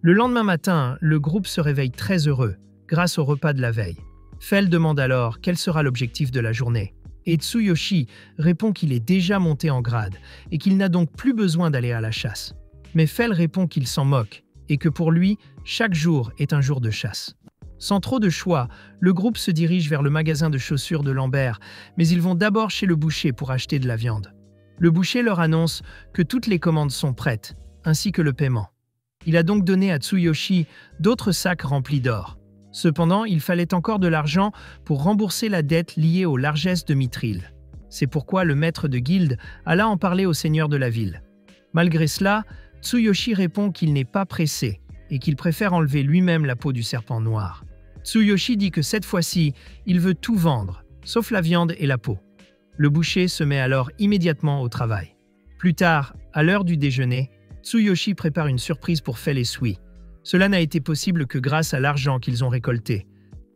Le lendemain matin, le groupe se réveille très heureux, grâce au repas de la veille. Fel demande alors quel sera l'objectif de la journée, et Tsuyoshi répond qu'il est déjà monté en grade et qu'il n'a donc plus besoin d'aller à la chasse. Mais Fel répond qu'il s'en moque et que pour lui, chaque jour est un jour de chasse. Sans trop de choix, le groupe se dirige vers le magasin de chaussures de Lambert, mais ils vont d'abord chez le boucher pour acheter de la viande. Le boucher leur annonce que toutes les commandes sont prêtes, ainsi que le paiement. Il a donc donné à Tsuyoshi d'autres sacs remplis d'or. Cependant, il fallait encore de l'argent pour rembourser la dette liée aux largesses de Mithril. C'est pourquoi le maître de guilde alla en parler au seigneur de la ville. Malgré cela, Tsuyoshi répond qu'il n'est pas pressé et qu'il préfère enlever lui-même la peau du serpent noir. Tsuyoshi dit que cette fois-ci, il veut tout vendre, sauf la viande et la peau. Le boucher se met alors immédiatement au travail. Plus tard, à l'heure du déjeuner, Tsuyoshi prépare une surprise pour Fel et Sui. Cela n'a été possible que grâce à l'argent qu'ils ont récolté.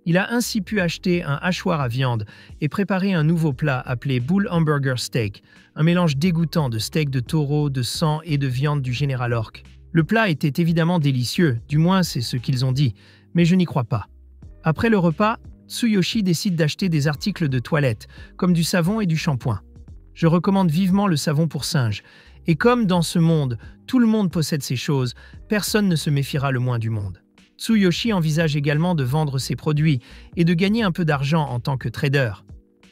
Il a ainsi pu acheter un hachoir à viande et préparer un nouveau plat appelé Bull Hamburger Steak, un mélange dégoûtant de steak de taureau, de sang et de viande du général Orc. Le plat était évidemment délicieux, du moins c'est ce qu'ils ont dit, mais je n'y crois pas. Après le repas, Tsuyoshi décide d'acheter des articles de toilette, comme du savon et du shampoing. Je recommande vivement le savon pour singe, et comme dans ce monde, tout le monde possède ces choses, personne ne se méfiera le moins du monde. Tsuyoshi envisage également de vendre ses produits et de gagner un peu d'argent en tant que trader.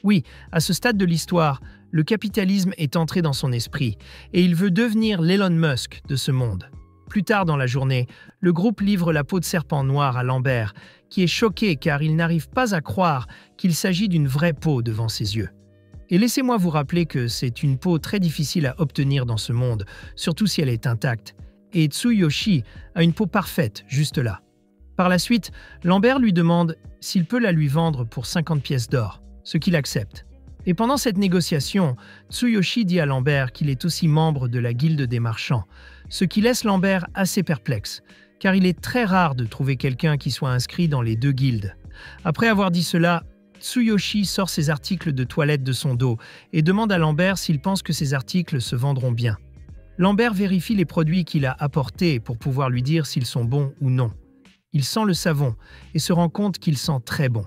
Oui, à ce stade de l'histoire, le capitalisme est entré dans son esprit, et il veut devenir l'Elon Musk de ce monde. Plus tard dans la journée, le groupe livre la peau de serpent noir à Lambert, qui est choqué car il n'arrive pas à croire qu'il s'agit d'une vraie peau devant ses yeux. Et laissez-moi vous rappeler que c'est une peau très difficile à obtenir dans ce monde, surtout si elle est intacte. Et Tsuyoshi a une peau parfaite, juste là. Par la suite, Lambert lui demande s'il peut la lui vendre pour 50 pièces d'or, ce qu'il accepte. Et pendant cette négociation, Tsuyoshi dit à Lambert qu'il est aussi membre de la guilde des marchands, ce qui laisse Lambert assez perplexe, car il est très rare de trouver quelqu'un qui soit inscrit dans les deux guildes. Après avoir dit cela, Tsuyoshi sort ses articles de toilette de son dos et demande à Lambert s'il pense que ces articles se vendront bien. Lambert vérifie les produits qu'il a apportés pour pouvoir lui dire s'ils sont bons ou non. Il sent le savon et se rend compte qu'il sent très bon.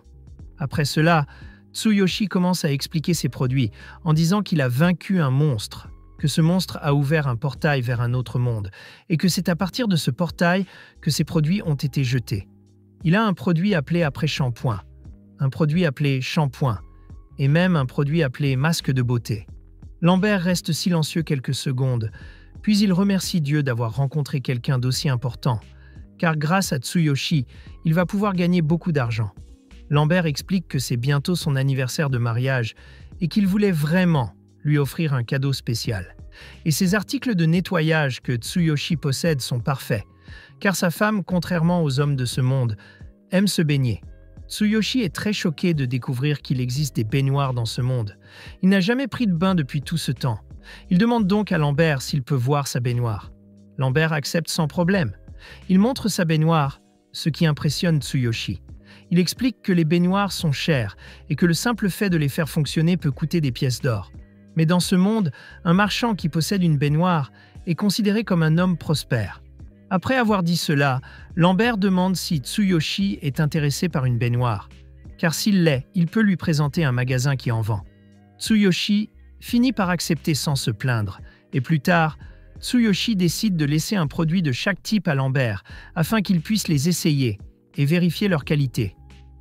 Après cela, Tsuyoshi commence à expliquer ses produits en disant qu'il a vaincu un monstre, que ce monstre a ouvert un portail vers un autre monde et que c'est à partir de ce portail que ses produits ont été jetés. Il a un produit appelé après-shampoing, un produit appelé shampoing et même un produit appelé masque de beauté. Lambert reste silencieux quelques secondes, puis il remercie Dieu d'avoir rencontré quelqu'un d'aussi important, car grâce à Tsuyoshi, il va pouvoir gagner beaucoup d'argent. Lambert explique que c'est bientôt son anniversaire de mariage et qu'il voulait vraiment lui offrir un cadeau spécial. Et ces articles de nettoyage que Tsuyoshi possède sont parfaits, car sa femme, contrairement aux hommes de ce monde, aime se baigner. Tsuyoshi est très choqué de découvrir qu'il existe des baignoires dans ce monde. Il n'a jamais pris de bain depuis tout ce temps. Il demande donc à Lambert s'il peut voir sa baignoire. Lambert accepte sans problème. Il montre sa baignoire, ce qui impressionne Tsuyoshi. Il explique que les baignoires sont chères et que le simple fait de les faire fonctionner peut coûter des pièces d'or. Mais dans ce monde, un marchand qui possède une baignoire est considéré comme un homme prospère. Après avoir dit cela, Lambert demande si Tsuyoshi est intéressé par une baignoire, car s'il l'est, il peut lui présenter un magasin qui en vend. Tsuyoshi finit par accepter sans se plaindre, et plus tard, Tsuyoshi décide de laisser un produit de chaque type à Lambert afin qu'il puisse les essayer et vérifier leur qualité.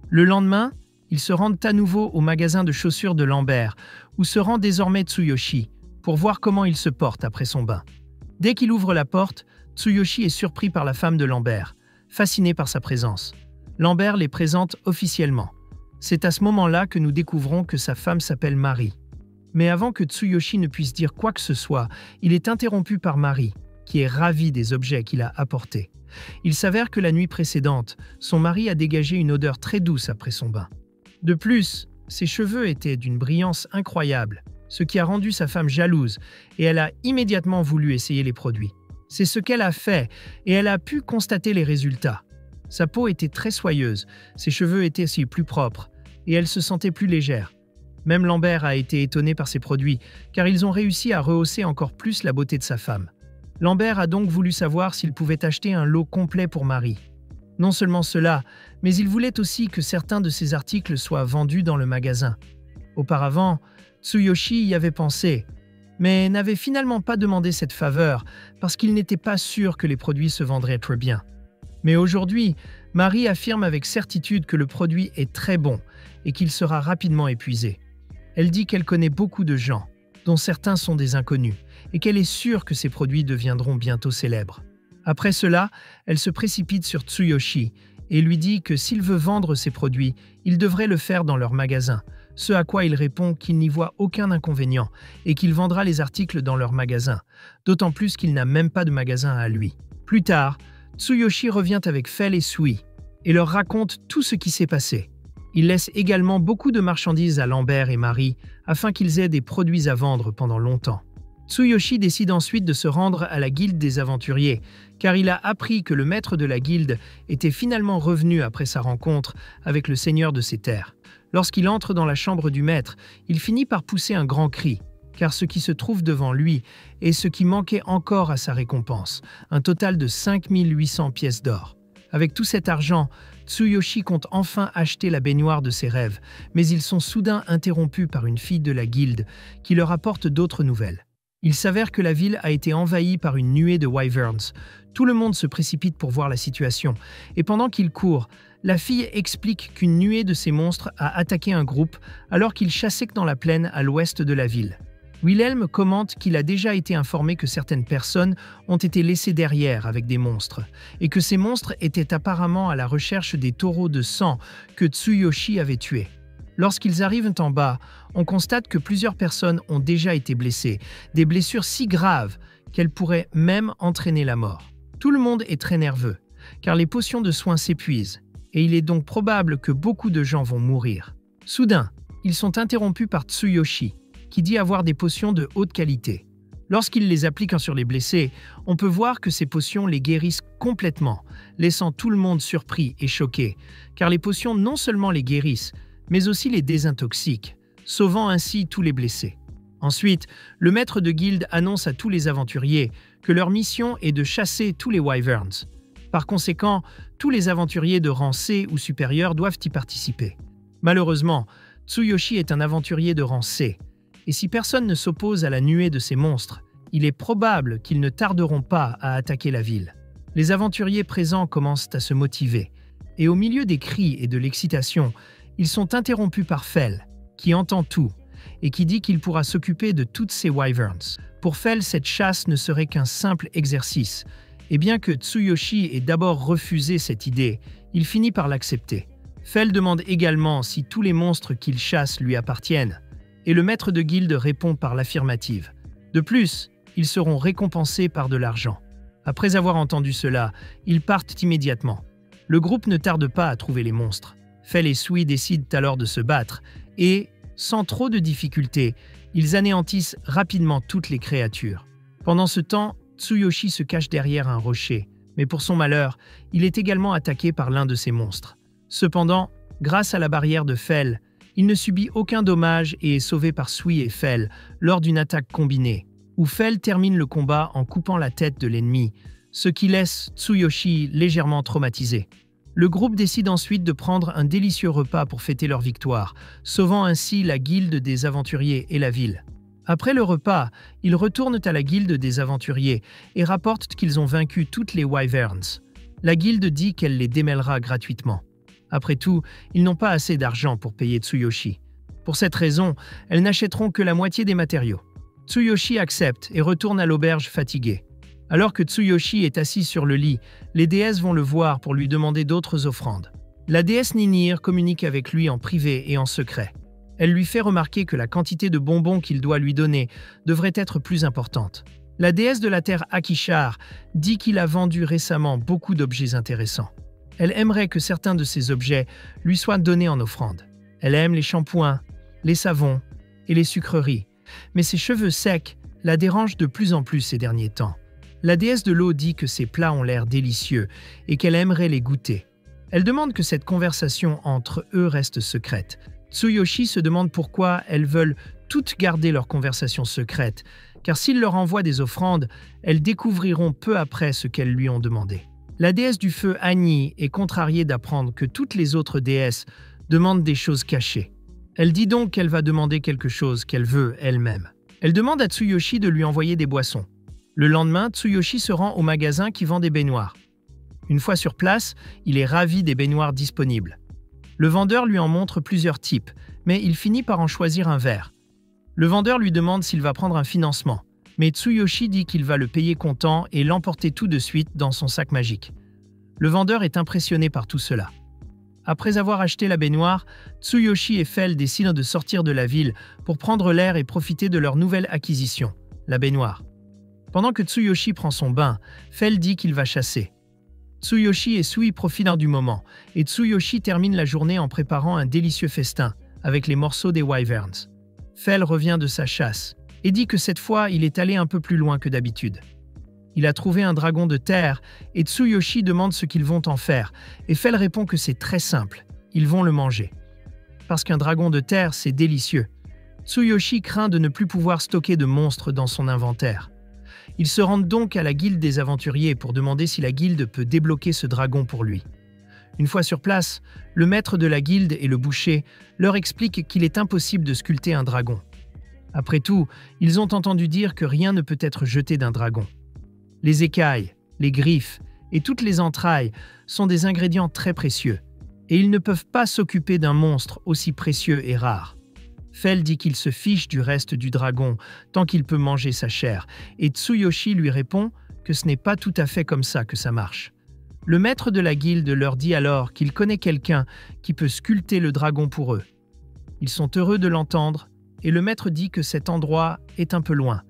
Le lendemain, ils se rendent à nouveau au magasin de chaussures de Lambert, où se rend désormais Tsuyoshi, pour voir comment il se porte après son bain. Dès qu'il ouvre la porte, Tsuyoshi est surpris par la femme de Lambert, fasciné par sa présence. Lambert les présente officiellement. C'est à ce moment-là que nous découvrons que sa femme s'appelle Marie. Mais avant que Tsuyoshi ne puisse dire quoi que ce soit, il est interrompu par Marie, qui est ravie des objets qu'il a apportés. Il s'avère que la nuit précédente, son mari a dégagé une odeur très douce après son bain. De plus, ses cheveux étaient d'une brillance incroyable, ce qui a rendu sa femme jalouse, et elle a immédiatement voulu essayer les produits. C'est ce qu'elle a fait, et elle a pu constater les résultats. Sa peau était très soyeuse, ses cheveux étaient aussi plus propres, et elle se sentait plus légère. Même Lambert a été étonné par ces produits, car ils ont réussi à rehausser encore plus la beauté de sa femme. Lambert a donc voulu savoir s'il pouvait acheter un lot complet pour Marie. Non seulement cela, mais il voulait aussi que certains de ces articles soient vendus dans le magasin. Auparavant, Tsuyoshi y avait pensé, mais n'avait finalement pas demandé cette faveur parce qu'il n'était pas sûr que les produits se vendraient très bien. Mais aujourd'hui, Marie affirme avec certitude que le produit est très bon et qu'il sera rapidement épuisé. Elle dit qu'elle connaît beaucoup de gens, dont certains sont des inconnus, et qu'elle est sûre que ces produits deviendront bientôt célèbres. Après cela, elle se précipite sur Tsuyoshi et lui dit que s'il veut vendre ses produits, il devrait le faire dans leur magasin, ce à quoi il répond qu'il n'y voit aucun inconvénient et qu'il vendra les articles dans leur magasin, d'autant plus qu'il n'a même pas de magasin à lui. Plus tard, Tsuyoshi revient avec Fel et Sui et leur raconte tout ce qui s'est passé. Il laisse également beaucoup de marchandises à Lambert et Marie afin qu'ils aient des produits à vendre pendant longtemps. Tsuyoshi décide ensuite de se rendre à la guilde des aventuriers, car il a appris que le maître de la guilde était finalement revenu après sa rencontre avec le seigneur de ces terres. Lorsqu'il entre dans la chambre du maître, il finit par pousser un grand cri, car ce qui se trouve devant lui est ce qui manquait encore à sa récompense, un total de 5800 pièces d'or. Avec tout cet argent, Tsuyoshi compte enfin acheter la baignoire de ses rêves, mais ils sont soudain interrompus par une fille de la guilde qui leur apporte d'autres nouvelles. Il s'avère que la ville a été envahie par une nuée de wyverns. Tout le monde se précipite pour voir la situation, et pendant qu'ils courent, la fille explique qu'une nuée de ces monstres a attaqué un groupe alors qu'ils chassaient dans la plaine à l'ouest de la ville. Wilhelm commente qu'il a déjà été informé que certaines personnes ont été laissées derrière avec des monstres, et que ces monstres étaient apparemment à la recherche des taureaux de sang que Tsuyoshi avait tués. Lorsqu'ils arrivent en bas, on constate que plusieurs personnes ont déjà été blessées, des blessures si graves qu'elles pourraient même entraîner la mort. Tout le monde est très nerveux, car les potions de soins s'épuisent, et il est donc probable que beaucoup de gens vont mourir. Soudain, ils sont interrompus par Tsuyoshi, qui dit avoir des potions de haute qualité. Lorsqu'il les applique sur les blessés, on peut voir que ces potions les guérissent complètement, laissant tout le monde surpris et choqué, car les potions non seulement les guérissent, mais aussi les désintoxique, sauvant ainsi tous les blessés. Ensuite, le maître de guilde annonce à tous les aventuriers que leur mission est de chasser tous les wyverns. Par conséquent, tous les aventuriers de rang C ou supérieur doivent y participer. Malheureusement, Tsuyoshi est un aventurier de rang C, et si personne ne s'oppose à la nuée de ces monstres, il est probable qu'ils ne tarderont pas à attaquer la ville. Les aventuriers présents commencent à se motiver, et au milieu des cris et de l'excitation, ils sont interrompus par Fell, qui entend tout, et qui dit qu'il pourra s'occuper de toutes ces wyverns. Pour Fell, cette chasse ne serait qu'un simple exercice, et bien que Tsuyoshi ait d'abord refusé cette idée, il finit par l'accepter. Fell demande également si tous les monstres qu'il chasse lui appartiennent, et le maître de guilde répond par l'affirmative. De plus, ils seront récompensés par de l'argent. Après avoir entendu cela, ils partent immédiatement. Le groupe ne tarde pas à trouver les monstres. Fell et Sui décident alors de se battre, et, sans trop de difficultés, ils anéantissent rapidement toutes les créatures. Pendant ce temps, Tsuyoshi se cache derrière un rocher, mais pour son malheur, il est également attaqué par l'un de ces monstres. Cependant, grâce à la barrière de Fell, il ne subit aucun dommage et est sauvé par Sui et Fell lors d'une attaque combinée, où Fell termine le combat en coupant la tête de l'ennemi, ce qui laisse Tsuyoshi légèrement traumatisé. Le groupe décide ensuite de prendre un délicieux repas pour fêter leur victoire, sauvant ainsi la guilde des aventuriers et la ville. Après le repas, ils retournent à la guilde des aventuriers et rapportent qu'ils ont vaincu toutes les wyverns. La guilde dit qu'elle les démêlera gratuitement. Après tout, ils n'ont pas assez d'argent pour payer Tsuyoshi. Pour cette raison, elles n'achèteront que la moitié des matériaux. Tsuyoshi accepte et retourne à l'auberge fatigué. Alors que Tsuyoshi est assis sur le lit, les déesses vont le voir pour lui demander d'autres offrandes. La déesse Ninir communique avec lui en privé et en secret. Elle lui fait remarquer que la quantité de bonbons qu'il doit lui donner devrait être plus importante. La déesse de la terre Akishar dit qu'il a vendu récemment beaucoup d'objets intéressants. Elle aimerait que certains de ces objets lui soient donnés en offrande. Elle aime les shampoings, les savons et les sucreries, mais ses cheveux secs la dérangent de plus en plus ces derniers temps. La déesse de l'eau dit que ces plats ont l'air délicieux et qu'elle aimerait les goûter. Elle demande que cette conversation entre eux reste secrète. Tsuyoshi se demande pourquoi elles veulent toutes garder leur conversation secrète, car s'il leur envoie des offrandes, elles découvriront peu après ce qu'elles lui ont demandé. La déesse du feu Ani est contrariée d'apprendre que toutes les autres déesses demandent des choses cachées. Elle dit donc qu'elle va demander quelque chose qu'elle veut elle-même. Elle demande à Tsuyoshi de lui envoyer des boissons. Le lendemain, Tsuyoshi se rend au magasin qui vend des baignoires. Une fois sur place, il est ravi des baignoires disponibles. Le vendeur lui en montre plusieurs types, mais il finit par en choisir un vert. Le vendeur lui demande s'il va prendre un financement, mais Tsuyoshi dit qu'il va le payer comptant et l'emporter tout de suite dans son sac magique. Le vendeur est impressionné par tout cela. Après avoir acheté la baignoire, Tsuyoshi et Fell décident de sortir de la ville pour prendre l'air et profiter de leur nouvelle acquisition, la baignoire. Pendant que Tsuyoshi prend son bain, Fell dit qu'il va chasser. Tsuyoshi et Sui profitent du moment, et Tsuyoshi termine la journée en préparant un délicieux festin avec les morceaux des wyverns. Fell revient de sa chasse et dit que cette fois, il est allé un peu plus loin que d'habitude. Il a trouvé un dragon de terre et Tsuyoshi demande ce qu'ils vont en faire, et Fell répond que c'est très simple, ils vont le manger. Parce qu'un dragon de terre, c'est délicieux. Tsuyoshi craint de ne plus pouvoir stocker de monstres dans son inventaire. Ils se rendent donc à la guilde des aventuriers pour demander si la guilde peut débloquer ce dragon pour lui. Une fois sur place, le maître de la guilde et le boucher leur expliquent qu'il est impossible de sculpter un dragon. Après tout, ils ont entendu dire que rien ne peut être jeté d'un dragon. Les écailles, les griffes et toutes les entrailles sont des ingrédients très précieux, et ils ne peuvent pas s'occuper d'un monstre aussi précieux et rare. Fell dit qu'il se fiche du reste du dragon tant qu'il peut manger sa chair, et Tsuyoshi lui répond que ce n'est pas tout à fait comme ça que ça marche. Le maître de la guilde leur dit alors qu'il connaît quelqu'un qui peut sculpter le dragon pour eux. Ils sont heureux de l'entendre, et le maître dit que cet endroit est un peu loin,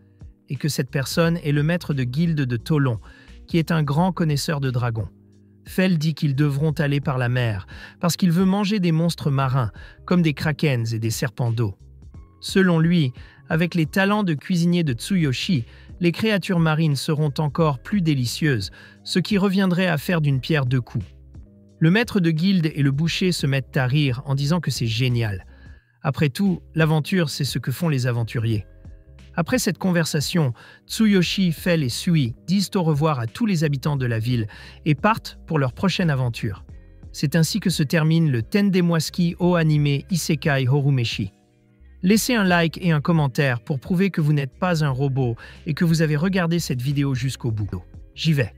et que cette personne est le maître de guilde de Tolon, qui est un grand connaisseur de dragons. Fell dit qu'ils devront aller par la mer, parce qu'il veut manger des monstres marins, comme des krakens et des serpents d'eau. Selon lui, avec les talents de cuisinier de Tsuyoshi, les créatures marines seront encore plus délicieuses, ce qui reviendrait à faire d'une pierre deux coups. Le maître de guilde et le boucher se mettent à rire en disant que c'est génial. Après tout, l'aventure, c'est ce que font les aventuriers. Après cette conversation, Tsuyoshi, Fel et Sui disent au revoir à tous les habitants de la ville et partent pour leur prochaine aventure. C'est ainsi que se termine le Tendemoiski o Anime Isekai Horumeshi. Laissez un like et un commentaire pour prouver que vous n'êtes pas un robot et que vous avez regardé cette vidéo jusqu'au bout. J'y vais.